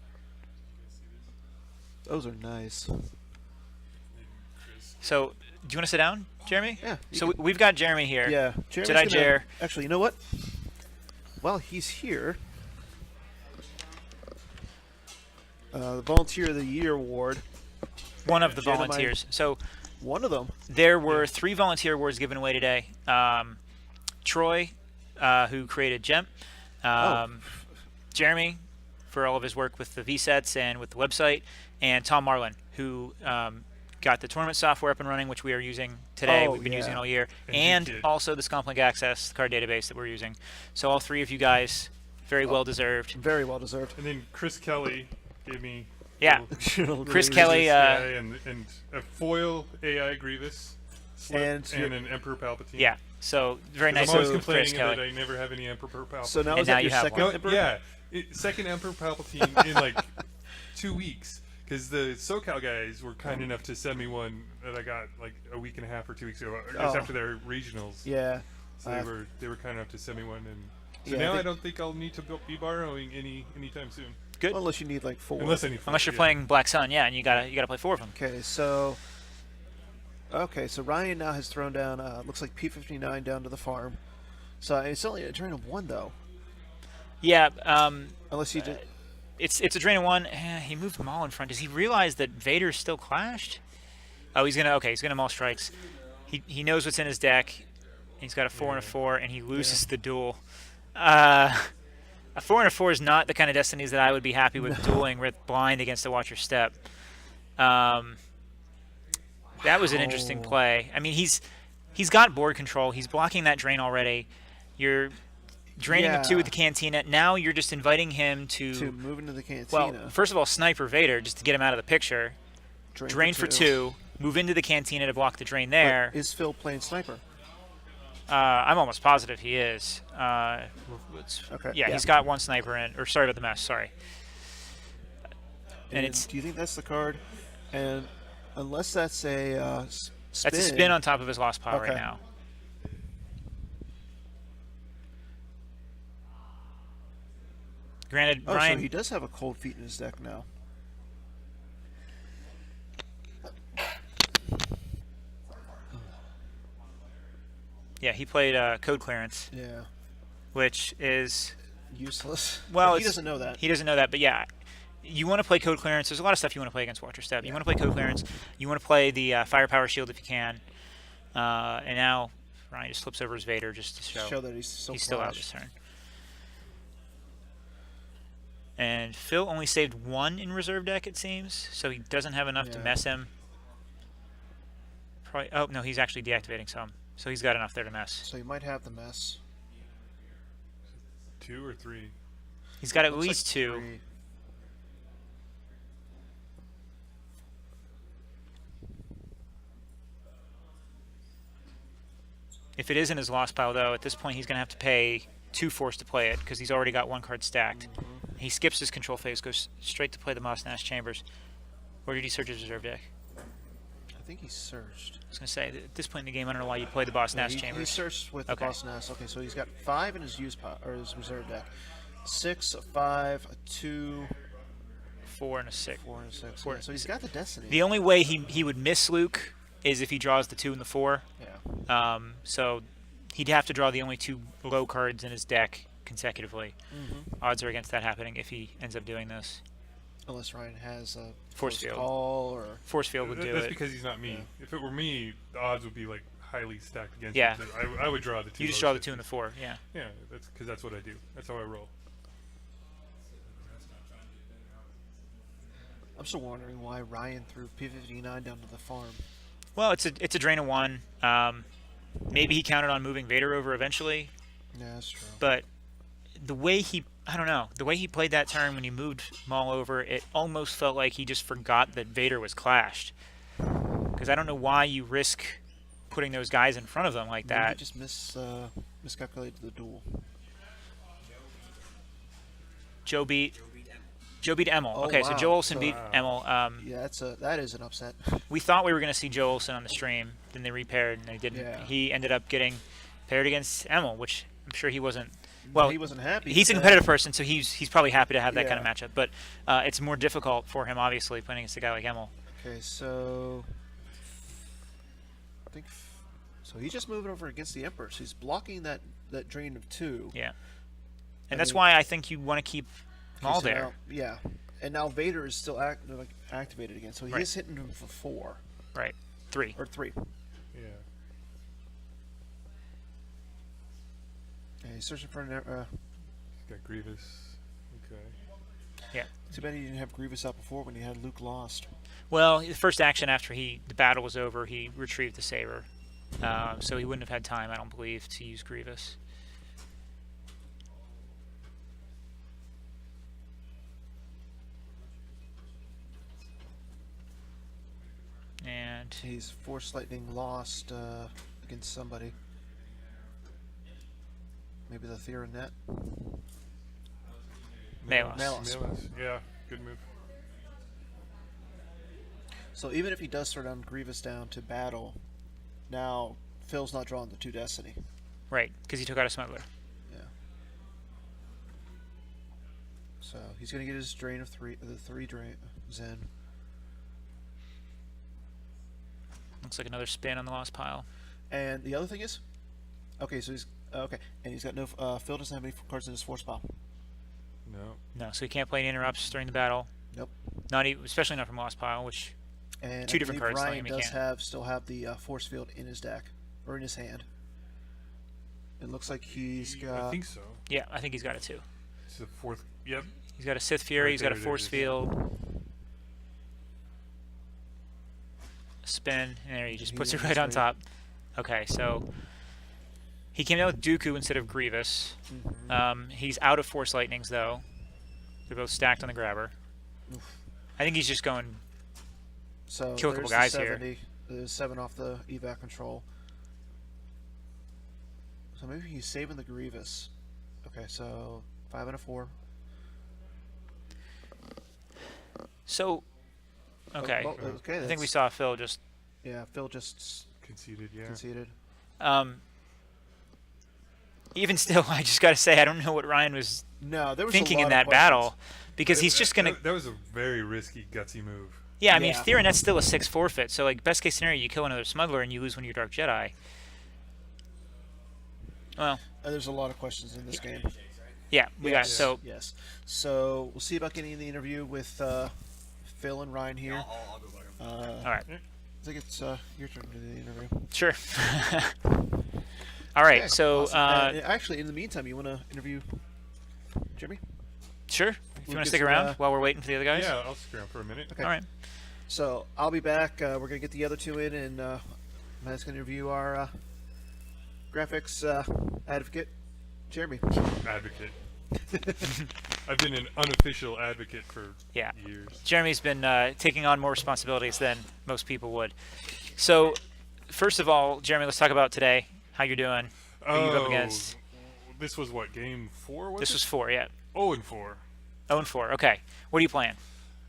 S1: Those are nice.
S3: So, do you want to sit down, Jeremy?
S1: Yeah. you
S3: So
S1: can-
S3: we've got Jeremy here.
S1: yeah. Jeremy's
S3: Jedi
S1: gonna-
S3: Jer.
S1: Actually, you know what? While he's here, the Volunteer of the Year award,
S3: One of the
S1: Jedi
S3: volunteers. So
S1: one of them.
S3: there were 3 volunteer awards given away today. Troy, who created Gem. Jeremy, for all of his work with the VSets and with the website. And Tom Marlin, who got the tournament software up and running, which we are using today.
S1: Oh,
S3: We've been
S1: yeah.
S3: using it all year.
S5: And you
S3: And
S5: did.
S3: also the Scomplink Access card database that we're using. So all 3 of you guys, very well deserved.
S1: Very well deserved.
S5: And then Chris Kelly gave me
S3: Yeah.
S5: little
S3: Chris
S5: Grievous
S3: Kelly,
S5: AI and a foil AI Grievous slip
S1: And
S5: and,
S1: you're-
S5: an Emperor Palpatine.
S3: Yeah. So very nice
S5: I'm always
S3: of
S5: complaining
S3: Chris
S5: that
S3: Kelly.
S5: I never have any Emperor Palpatine.
S1: So now
S3: And
S1: is
S3: now
S1: that
S3: you
S1: your
S3: have
S1: second
S3: one.
S5: No,
S1: Emperor?
S5: yeah, second Emperor Palpatine in like 2 weeks. Because the SoCal guys were kind enough to send me one that I got like a week and a half or 2 weeks ago, just
S1: Oh.
S5: after their regionals.
S1: Yeah.
S5: So they were kind enough to send me one, and so
S1: Yeah, I
S5: now I
S1: think-
S5: don't think I'll need to be borrowing anytime soon,
S3: Good.
S1: Unless you need like 4.
S5: unless I need.
S3: Unless you're
S5: yeah.
S3: playing Black Sun, yeah, and you gotta play 4 of them.
S1: Okay, so Ryan now has thrown down looks like P59 down to the farm. So it's only a drain of 1 though.
S3: Yeah.
S1: Unless you did.
S3: It's a drain of 1. He moved Maul in front. Does he realize that Vader's still clashed? Oh, he's gonna Maul strikes. He knows what's in his deck. He's got a 4 and a 4, and he loses the duel. A 4 and a 4 is not the kind of destinies that I would be happy with dueling with blind against a Watcher Step. That was an interesting
S1: Wow.
S3: play. I mean, he's got board control. He's blocking that drain already. You're draining the 2 with the Cantina. Now you're just inviting him
S1: To move into the cantina.
S3: well, first of all, Sniper Vader, just to get him out of the picture. Drain for 2, move into the Cantina to block the drain there.
S1: But is Phil playing sniper?
S3: I'm almost positive he is.
S1: Okay.
S3: Yeah, he's got 1 sniper in. Or sorry about the mess, sorry. And it's
S1: Do you think that's the card? And unless that's a spin.
S3: that's a spin on top of his lost pile right
S1: Okay.
S3: now. Granted,
S1: Oh,
S3: Ryan.
S1: so he does have a cold feet in his deck now.
S3: Yeah, he played Code Clearance,
S1: Yeah.
S3: which is
S1: Useless.
S3: well,
S1: But he
S3: it's-
S1: doesn't know that.
S3: He doesn't know that, but yeah, you want to play Code Clearance. There's a lot of stuff you want to play against Watcher Step. You want to play Code Clearance. You want to play the Firepower Shield if you can. And now Ryan just flips over his Vader just to show
S1: that he's
S3: still out this turn. And Phil only saved 1 in reserve deck, it seems, so he doesn't have enough to
S1: Yeah.
S3: mess him. Probably. Oh no, he's actually deactivating some, so he's got enough there to mess.
S1: So he might have the mess.
S5: 2 or 3.
S3: He's got at
S1: Looks like
S3: least 2.
S1: 3.
S3: If it is in his lost pile, though, at this point he's going to have to pay 2 force to play it because he's already got 1 card stacked. He skips his control phase, goes straight to play the Moss Nash Chambers. Or did he search his reserve deck?
S1: think he searched.
S3: I was gonna say at this point in the game, I don't know why you'd play the Boss Nass
S1: He
S3: Chambers.
S1: searched with
S3: Okay.
S1: the Boss Nass. Okay, so he's got 5 in his use pot or his reserve deck. 6, a 5, a 2,
S3: 4 and a 6.
S1: 4, and a 6.
S3: Four.
S1: Yeah, so he's got the Destiny.
S3: The only way he would miss Luke is if he draws the 2 and the 4.
S1: Yeah.
S3: So he'd have to draw the only 2 low cards in his deck consecutively. Odds are against that happening if he ends up doing this.
S1: Unless Ryan has a
S3: Force
S1: close
S3: field.
S1: call or
S3: Force Field would do
S5: That's
S3: it.
S5: because he's not me.
S1: Yeah.
S5: If it were me, the odds would be like highly stacked against
S3: Yeah.
S5: him. So I would draw the 2.
S3: You just draw the 2 and the 4. Yeah.
S5: Yeah, that's because that's what I do. That's how I roll.
S1: I'm still wondering why Ryan threw P59 down to the farm.
S3: Well, it's a drain of 1. Maybe he counted on moving Vader over eventually,
S1: Yeah, that's true.
S3: but the way I don't know, the way he played that turn when he moved Maul over, it almost felt like he just forgot that Vader was clashed. Because I don't know why you risk putting those guys in front of them like
S1: Maybe
S3: that.
S1: he just miscalculated the duel.
S3: Joe beat Emil.
S1: Oh,
S3: Okay,
S1: wow.
S3: so Joe Olsen
S1: So-
S3: beat Emil.
S1: Yeah, that is an upset.
S3: We thought we were going to see Joe Olsen on the stream, then they repaired and they didn't.
S1: Yeah.
S3: He ended up getting paired against Emil, which I'm sure he wasn't. Well,
S1: he wasn't happy.
S3: he's a competitive person, so he's probably happy to have that kind of
S1: Yeah.
S3: matchup. But it's more difficult for him, obviously, playing against a guy like Emil.
S1: Okay, so I think so. He's just moving over against the Emperor. So he's blocking that drain of 2.
S3: Yeah,
S1: I
S3: and that's
S1: mean-
S3: why I think you want to keep Maul
S1: So
S3: there.
S1: now- yeah, and now Vader is still activated again, so he
S3: Right.
S1: is hitting him for 4
S3: Right, 3.
S1: or 3.
S5: Yeah.
S1: Yeah, he's searching for an.
S5: He's got Grievous. Okay.
S3: Yeah.
S1: Too bad he didn't have Grievous out before when he had Luke lost.
S3: Well, the first action after the battle was over, he retrieved the saber, so he wouldn't have had time, I don't believe, to use Grievous. And
S1: He's Force Lightning lost against somebody. Maybe the Theranet.
S3: Melos.
S1: Melos.
S5: Yeah, good move.
S1: So even if he does throw down Grievous down to battle, now Phil's not drawing the 2 Destiny.
S3: Right, because he took out a smuggler.
S1: Yeah. So he's gonna get his drain of 3, the 3 drain Zen.
S3: Looks like another spin on the lost pile.
S1: And the other thing is, okay, so he's okay, and he's got no. Phil doesn't have any cards in his force pile.
S5: No.
S3: No, so he can't play any interrupts during the battle.
S1: Nope.
S3: Not even, especially not from lost pile, which
S1: And
S3: Two
S1: I
S3: different
S1: believe
S3: cards telling
S1: Ryan
S3: him he
S1: does
S3: can't.
S1: still have the force field in his deck or in his hand. It looks like he's
S5: I
S1: got.
S5: think so.
S3: yeah, I think he's got it too.
S5: It's the 4th. Yep.
S3: He's got a Sith Fury.
S5: Right
S3: He's got a
S5: there it
S3: force
S5: is.
S3: field. Spin, and there he just
S1: He
S3: puts it
S1: is
S3: right on
S1: right.
S3: top. Okay, so he came out with Dooku instead of Grievous.
S1: Mhm.
S3: He's out of Force Lightnings though. They're both stacked on the grabber.
S1: Oof.
S3: I think he's just going.
S1: So
S3: kill a couple
S1: there's
S3: guys
S1: the
S3: here.
S1: 70. There's 7 off the evac control. So maybe he's saving the Grievous. Okay, so 5 and a 4.
S3: So, okay.
S1: Oh, okay.
S3: I think we
S1: that's-
S3: saw Phil just.
S1: Yeah, Phil just
S5: Conceded. Yeah.
S1: conceded.
S3: Even still, I just got to say, I don't know what Ryan was
S1: No, there was
S3: thinking
S1: a lot
S3: in
S1: of
S3: that
S1: questions.
S3: battle, because he's just gonna.
S5: That was a very risky, gutsy move.
S3: Yeah, I mean,
S1: Yeah.
S3: Theron, that's still a 6 forfeit. So, like, best case scenario, you kill another smuggler and you lose one of your Dark Jedi. Well,
S1: There's a lot of questions in this game.
S3: yeah, we got
S1: Yes,
S3: so.
S1: yes. So we'll see about getting the interview with Phil and Ryan here.
S4: I'll go back.
S3: All right,
S1: I think it's your turn to do the interview.
S3: sure. All right,
S1: Okay,
S3: so
S1: awesome. And actually, in the meantime, you want to interview Jimmy?
S3: sure. If you
S1: we'll
S3: want
S1: get
S3: to stick
S1: some,
S3: around while we're waiting for the other guys.
S5: Yeah, I'll stick around for a minute.
S1: Okay.
S3: All right.
S1: So I'll be back. We're gonna get the other 2 in, and Matt's gonna interview our graphics advocate, Jeremy.
S5: Advocate. I've been an unofficial advocate for
S3: Yeah.
S5: years.
S3: Jeremy's been taking on more responsibilities than most people would. So, first of all, Jeremy, let's talk about today. How you're doing? Who you up against?
S5: This was what, game 4?
S3: This was 4, yeah.
S5: 0-4.
S3: 0-4. Okay. What are you playing?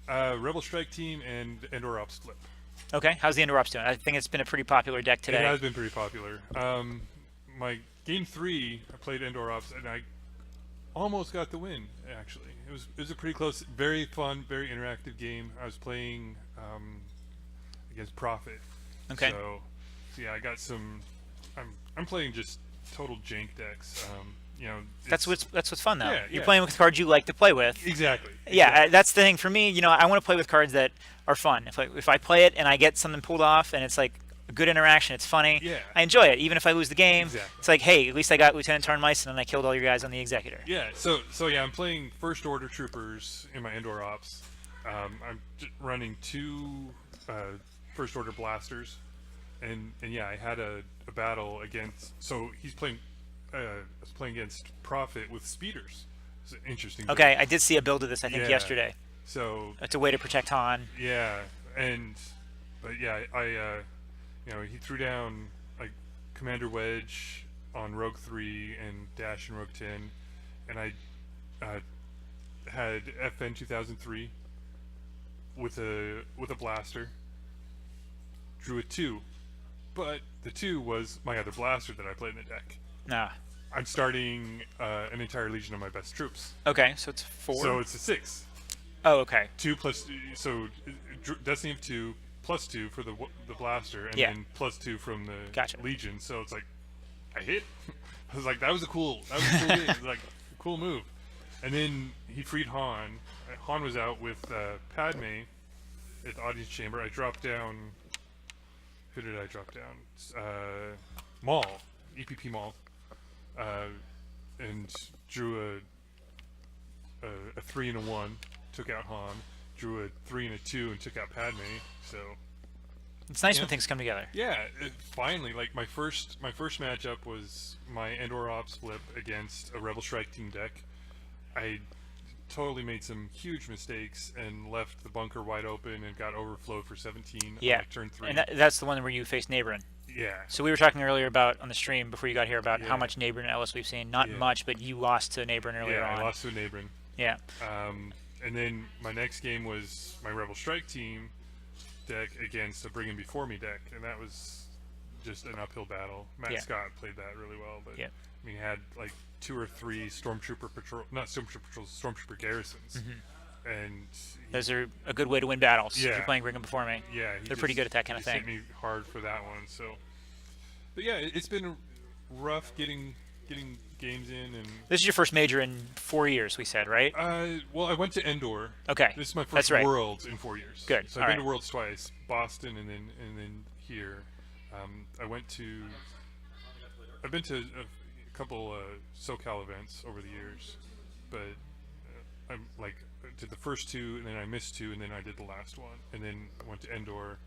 S5: Rebel Strike Team and Endor Ops Flip.
S3: Okay, how's the Endor Ops doing? I think it's been a pretty popular deck
S5: It
S3: today.
S5: has been pretty popular. My game 3, I played Endor Ops, and I almost got the win. Actually, it was a pretty close, very fun, very interactive game. I was playing against Prophet.
S3: Okay.
S5: So yeah, I got some. I'm playing just total jank decks.
S3: That's
S5: it's-
S3: what's fun though.
S5: Yeah,
S3: You're
S5: yeah.
S3: playing with cards you like to play with.
S5: exactly.
S3: Yeah, that's the thing for me. I want to play with cards that are fun. If I play it and I get something pulled off and it's like a good interaction, it's funny.
S5: Yeah.
S3: I enjoy it, even if I lose the game.
S5: Exactly.
S3: It's like, hey, at least I got Lieutenant Tarnmeister and I killed all your guys on the Executor.
S5: Yeah, so yeah, I'm playing First Order Troopers in my Endor Ops. I'm running 2 First Order Blasters, and yeah, I had a battle against. So he's playing. I was playing against Prophet with Speeders. It's an interesting. build.
S3: Okay, I did see a build of this, I think,
S5: Yeah.
S3: yesterday.
S5: So
S3: It's a way to protect Han.
S5: yeah, but yeah, he threw down like Commander Wedge on Rogue 3 and Dash and Rogue 10, and I had FN 2003 with a blaster. Drew a 2, but the 2 was my other blaster that I played in the deck.
S3: Nah.
S5: I'm starting an entire legion of my best troops,
S3: Okay, so it's 4.
S5: so it's a 6.
S3: Oh, okay.
S5: 2 plus, so Destiny of 2 plus 2 for the blaster, and
S3: Yeah.
S5: then plus 2 from the
S3: Gotcha.
S5: Legion. So it's like I hit. I was like, that was a cool game. It was like a cool move. And then he freed Han. Han was out with Padme at the audience chamber. I dropped down. Who did I drop down? Maul, EPP Maul, and drew a 3 and a 1. Took out Han. Drew a 3 and a 2 and took out Padme. So
S3: It's nice
S5: Yeah.
S3: when things come together.
S5: yeah, finally, like my first matchup was my Endor Ops flip against a Rebel Strike team deck. I totally made some huge mistakes and left the bunker wide open and got overflowed for 17
S3: Yeah.
S5: on like turn 3.
S3: And that's the one where you faced Neighborin.
S5: Yeah.
S3: So we were talking earlier about, on the stream before you got here, about
S5: Yeah.
S3: how much Neighborin and Ellis we've seen. Not
S5: Yeah.
S3: much, but you lost to Neighborin earlier
S5: Yeah,
S3: on.
S5: I lost to a Neighborin.
S3: Yeah.
S5: And then my next game was my Rebel Strike team deck against a Bring 'Em Before Me deck, and that was just an uphill battle. Matt
S3: Yeah.
S5: Scott played that really well, but
S3: Yeah.
S5: I mean, he had like 2 or 3 Stormtrooper Stormtrooper garrisons, and
S3: Those are a good way to win battles if
S5: Yeah.
S3: you're playing Bring 'Em Before Me.
S5: yeah, he
S3: They're pretty good at that kind of
S5: just hit
S3: thing.
S5: me hard for that one. So, but yeah, it's been rough getting games in, and
S3: This is your first major in 4 years, we said, right?
S5: well, I went to Endor.
S3: Okay.
S5: This is my
S3: That's
S5: first
S3: right.
S5: Worlds in 4 years.
S3: Good.
S5: So I've
S3: All
S5: been
S3: right.
S5: to Worlds twice, Boston and then here. I've been to a couple SoCal events over the years, but I'm like did the first 2 and then I missed 2 and then I did the last one and then went to Endor,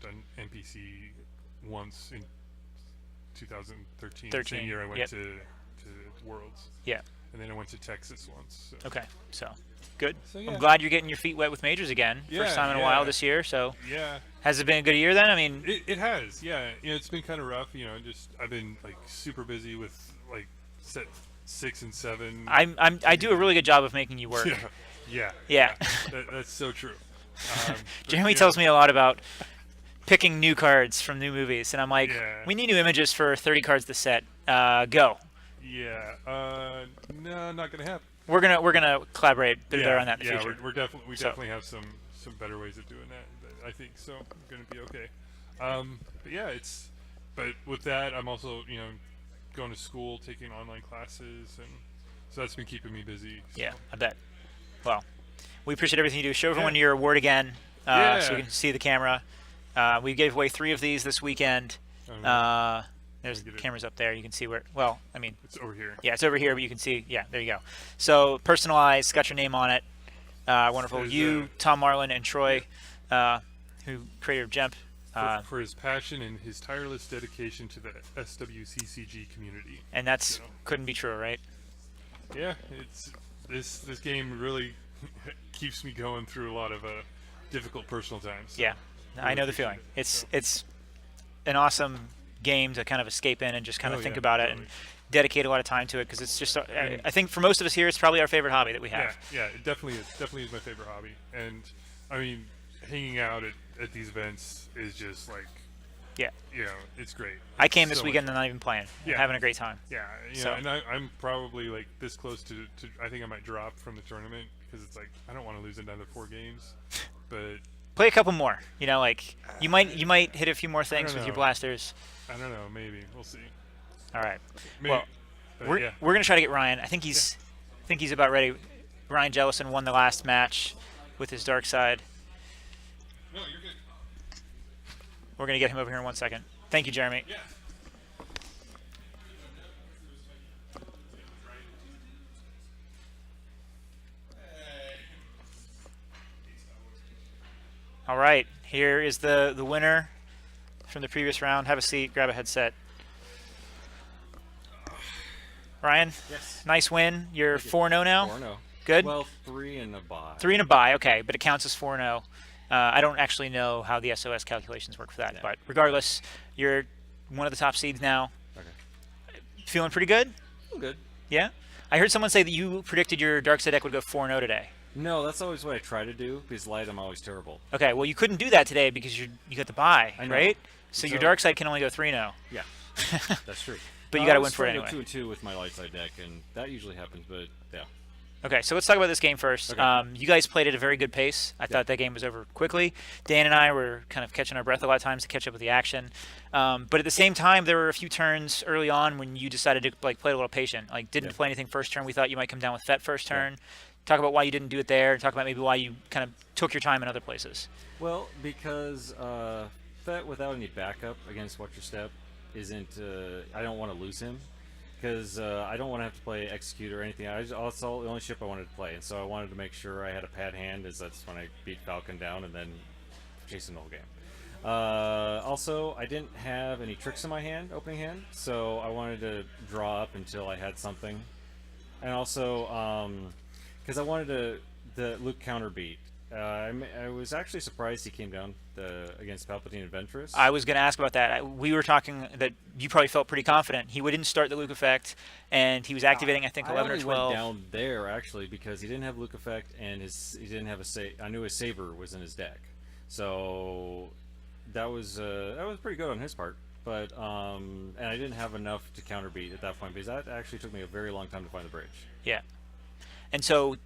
S5: done NPC once in 2013. The
S3: 13,
S5: same year I went
S3: yep.
S5: to Worlds,
S3: Yeah.
S5: and then I went to Texas once. So.
S3: Okay. So, good.
S5: So, yeah.
S3: I'm glad you're getting your feet wet with majors again.
S5: Yeah,
S3: First time in a while
S5: yeah.
S3: this year. So,
S5: Yeah.
S3: has it been a good year then? I mean,
S5: It has, yeah. It's been kind of rough, just I've been like super busy with like set 6 and 7.
S3: I do a really good job of making you work.
S5: Yeah.
S3: Yeah.
S5: That's so true.
S3: Jeremy tells me a lot about picking new cards from new movies, and I'm like,
S5: Yeah.
S3: we need new images for 30 cards to set. Go.
S5: Yeah. No, not gonna happen.
S3: We're gonna collaborate a bit
S5: Yeah,
S3: better on that in the
S5: yeah,
S3: future.
S5: we
S3: So-
S5: definitely have some better ways of doing that. I think so. I'm gonna be okay. But yeah, but with that, I'm also going to school, taking online classes, and so that's been keeping me busy. So.
S3: Yeah, I bet. Well, we appreciate everything you do. Show everyone
S5: Yeah.
S3: your award again, so
S5: Yeah.
S3: we can see the camera. We gave away 3 of these this weekend. There's
S5: Get it.
S3: cameras up there. You can see where. Well, I mean,
S5: It's over here.
S3: yeah, it's over here, but you can see. Yeah, there you go. So personalized, got your name on it. Wonderful.
S5: There's,
S3: You, Tom Marlin, and Troy, who creator of Jemp.
S5: For his passion and his tireless dedication to the SWCCG community.
S3: And that's
S5: you know.
S3: couldn't be truer, right?
S5: Yeah, it's this game really keeps me going through a lot of difficult personal times.
S3: Yeah, I know the
S5: appreciate
S3: feeling.
S5: it,
S3: It's
S5: so.
S3: it's an awesome game to kind of escape in and just kind of
S5: Oh,
S3: think
S5: yeah,
S3: about it
S5: totally.
S3: and dedicate a lot of time to it because it's just I think for most of us here it's probably our favorite hobby that we have.
S5: Yeah, it definitely is my favorite hobby, and I mean hanging out at these events is just like,
S3: Yeah.
S5: it's great.
S3: I came this
S5: So
S3: weekend
S5: much
S3: and not even playing.
S5: Yeah.
S3: Having a great time.
S5: Yeah,
S3: So-
S5: and I'm probably like this close to. I think I might drop from the tournament because it's like I don't want to lose another 4 games, but
S3: Play a couple more. Like you might hit a few more things
S5: don't
S3: with your
S5: know.
S3: blasters.
S5: I don't know. Maybe we'll see.
S3: All right.
S5: Maybe,
S3: Well,
S5: but
S3: we're
S5: yeah.
S3: we're gonna try to get Ryan. I think he's about ready. Ryan Jellison won the last match with his dark side.
S5: No, you're good.
S3: We're gonna get him over here in 1 second. Thank you, Jeremy.
S5: Yeah.
S3: All right. Here is the winner from the previous round. Have a seat. Grab a headset. Ryan,
S6: Yes.
S3: nice win. You're 4-0 now.
S6: 4-0.
S3: Good.
S6: Well, 3 and a bye.
S3: 3 and a bye. Okay, but it counts as 4-0. I don't actually know how the SOS calculations work for that,
S6: Yeah.
S3: but regardless, you're one of the top seeds now.
S6: Okay.
S3: Feeling pretty good?
S6: I'm good.
S3: Yeah? I heard someone say that you predicted your dark side deck would go 4-0 today.
S6: No, that's always what I try to do because light I'm always terrible.
S3: Okay, well you couldn't do that today because you got the bye,
S6: I know.
S3: right? So your
S6: So-
S3: dark side can only go 3-0.
S6: Yeah, that's true.
S3: But you
S6: No,
S3: got
S6: I
S3: to
S6: was
S3: win for it
S6: trying to
S3: anyway.
S6: go 2-2 with my light side deck, and that usually happens. But yeah,
S3: Okay, so let's talk about this game first.
S6: Okay.
S3: You guys played at a very good pace. I thought that game was over quickly. Dan and I were kind of catching our breath a lot of times to catch up with the action. But at the same time, there were a few turns early on when you decided to play a little patient. Didn't
S6: Yeah.
S3: play anything first turn. We thought you might come down with Fet first turn. Talk about why you didn't do it there. Talk about maybe why you kind of took your time in other places.
S6: well, because Fet without any backup against Watch Your Step isn't. I don't want to lose him because I don't want to have to play Execute or anything. That's all the only ship I wanted to play, and so I wanted to make sure I had a pad hand. That's when I beat Falcon down and then chasing the whole game. Also, I didn't have any tricks in my hand, opening hand, so I wanted to draw up until I had something. And also, because I wanted the Luke counter beat. I was actually surprised he came down against Palpatine and Ventress.
S3: I was going to ask about that. We were talking that you probably felt pretty confident. He didn't start the Luke effect, and he was activating, I think, 11 or
S6: only
S3: 12.
S6: went down there actually because he didn't have Luke effect and he didn't have I knew his saber was in his deck, so that was pretty good on his part. But and I didn't have enough to counter beat at that point because that actually took me a very long time to find the bridge.
S3: Yeah. And so,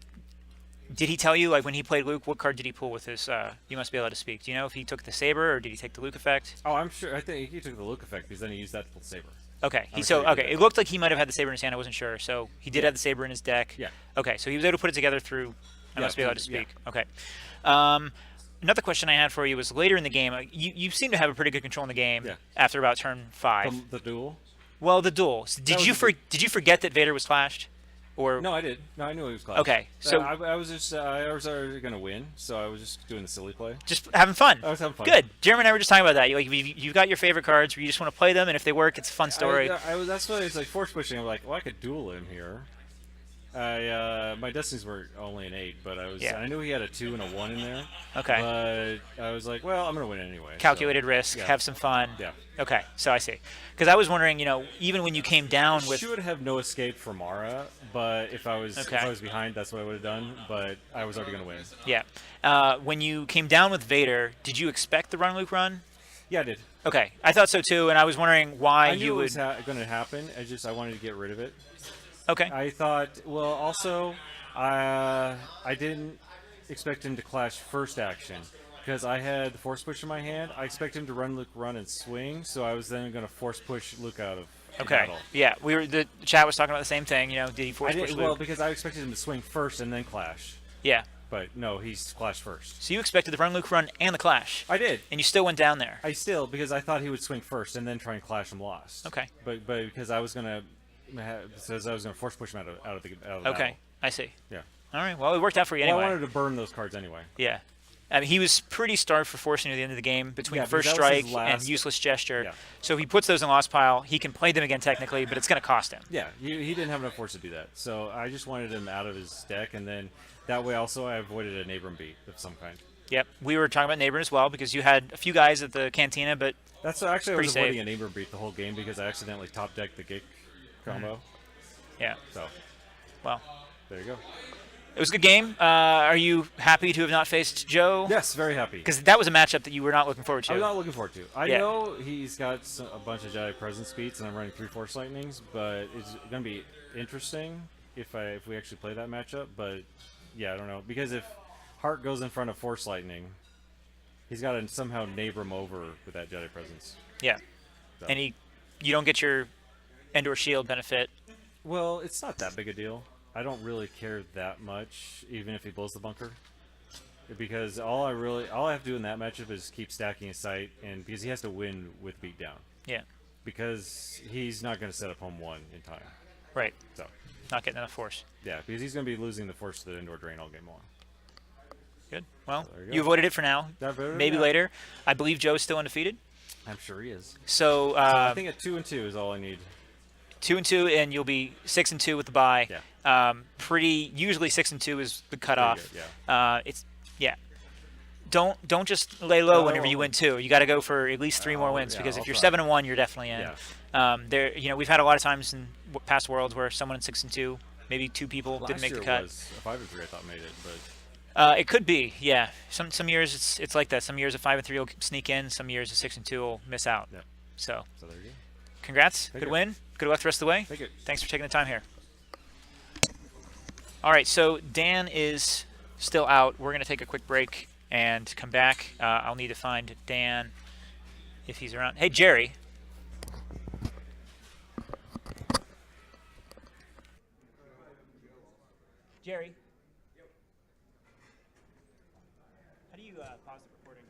S3: did he tell you, when he played Luke, what card did he pull with his, you must be allowed to speak. Do you know if he took the saber or did he take the Luke effect?
S6: Oh, I'm sure. I think he took the Luke effect because then he used that to pull the saber.
S3: Okay.
S6: I'm sure he did that.
S3: It looked like he might have had the saber in his hand. I wasn't sure. So, he did have the saber in his deck.
S6: Yeah.
S3: Okay. So, he was able to put it together through, I
S6: Yeah,
S3: must be allowed to
S6: yeah.
S3: speak. Okay. Another question I had for you was later in the game, you seem to have a pretty good control in the game
S6: Yeah.
S3: after about turn 5.
S6: The duel.
S3: Well, the duel. So did
S6: was
S3: you
S6: a
S3: did you forget that Vader was flashed? Or
S6: No, I did. No, I knew he was close.
S3: Okay, so-
S6: I was just I was already gonna win, so I was just doing the silly play.
S3: just having fun?
S6: I was having fun.
S3: Good. Jeremy and I were just talking about that. You've got your favorite cards where you just want to play them, and if they work, it's a fun story.
S6: That's why it's like force pushing. I'm like, well, I could duel him here. My destinies were only an 8, but
S3: Yeah.
S6: I knew he had a 2 and a 1 in there.
S3: Okay.
S6: But I was like, well, I'm gonna win anyway. so-
S3: Calculated risk,
S6: yeah.
S3: have some fun.
S6: Yeah.
S3: Okay, so I see. Because I was wondering, even when you came down with
S6: Should have no escape for Mara, but if I was
S3: Okay.
S6: behind, that's what I would have done. But I was already gonna win.
S3: when you came down with Vader, did you expect the run Luke run?
S6: Yeah, I did.
S3: Okay, I thought so too, and I was wondering why
S6: I knew
S3: you
S6: it
S3: would.
S6: was going to happen. I wanted to get rid of it.
S3: Okay.
S6: I thought, well, also, I didn't expect him to clash first action because I had the force push in my hand. I expected him to run Luke, run and swing, so I was then going to force push Luke out of the
S3: Okay.
S6: battle.
S3: Yeah, the chat was talking about the same thing. Did he force
S6: I
S3: push
S6: did,
S3: Luke?
S6: well, because I expected him to swing first and then clash,
S3: Yeah.
S6: but no, he's clashed first.
S3: So you expected the run Luke run and the clash,
S6: I did.
S3: and you still went down there.
S6: Because I thought he would swing first and then try and clash him lost.
S3: Okay.
S6: But because I was gonna force push him out of the
S3: Okay,
S6: battle.
S3: I see.
S6: Yeah.
S3: All right. Well, it worked out for you
S6: Well,
S3: anyway.
S6: I wanted to burn those cards anyway.
S3: Yeah. I mean, he was pretty starved for forcing you at the end of the game between
S6: Yeah,
S3: first
S6: because that was
S3: strike
S6: his
S3: and
S6: last-
S3: useless gesture.
S6: Yeah.
S3: So if he puts those in lost pile, he can play them again technically, but it's going to cost him.
S6: Yeah, he didn't have enough force to do that. So I just wanted him out of his deck, and then that way also I avoided an Abram beat of some kind.
S3: Yep. We were talking about Neighbor as well because you had a few guys at the cantina, but
S6: That's actually I
S3: Pretty
S6: was
S3: safe.
S6: avoiding an Abram beat the whole game because I accidentally top decked the Gik combo.
S3: yeah.
S6: So
S3: Well,
S6: there you go.
S3: It was a good game. Are you happy to have not faced Joe?
S6: Yes, very happy.
S3: Because that was a matchup that you were not looking forward to.
S6: I'm not looking forward to. I
S3: Yeah.
S6: know he's got a bunch of Jedi Presence beats, and I'm running 3 Force Lightnings, but it's going to be interesting if we actually play that matchup. But yeah, I don't know, because if Hart goes in front of Force Lightning, he's got to somehow neighbor him over with that Jedi Presence.
S3: Yeah.
S6: So.
S3: And you don't get your Endor Shield benefit.
S6: Well, it's not that big a deal. I don't really care that much, even if he blows the bunker, because all I have to do in that matchup is keep stacking his sight, and because he has to win with beatdown,
S3: Yeah.
S6: because he's not going to set up home 1 in time.
S3: Right.
S6: So
S3: Not getting enough force.
S6: yeah, because he's going to be losing the force to the indoor drain all game long.
S3: Good. Well,
S6: there you
S3: you
S6: go.
S3: avoided it for now.
S6: I avoided it
S3: Maybe
S6: now.
S3: later. I believe Joe's still undefeated.
S6: I'm sure he is.
S3: So,
S6: I think at 2-2 is all I need.
S3: 2-2, and you'll be 6-2 with the bye.
S6: Yeah.
S3: Usually 6-2 is the cutoff.
S6: Pretty good,
S3: Yeah. Don't just lay low
S6: No,
S3: whenever you win 2. You got to go for at least 3 more wins,
S6: yeah,
S3: because if
S6: I'll
S3: you're
S6: try.
S3: 7-1, you're definitely in.
S6: Yeah.
S3: We've had a lot of times in past worlds where someone in 6-2, maybe 2 people didn't
S6: Last
S3: make
S6: year
S3: the cut.
S6: it was a 5-3 I thought made it, but
S3: It could be, yeah. Some years it's like that. Some years a 5-3 will sneak in. Some years a 6-2 will miss out.
S6: Yeah.
S3: So,
S6: so there you go.
S3: congrats,
S6: Thank
S3: good
S6: you.
S3: win, good luck the rest of the way.
S6: Thank you.
S3: Thanks for taking the time here. All right, so Dan is still out. We're gonna take a quick break and come back. I'll need to find Dan if he's around. Hey, Jerry. Jerry. How do you pause the recording?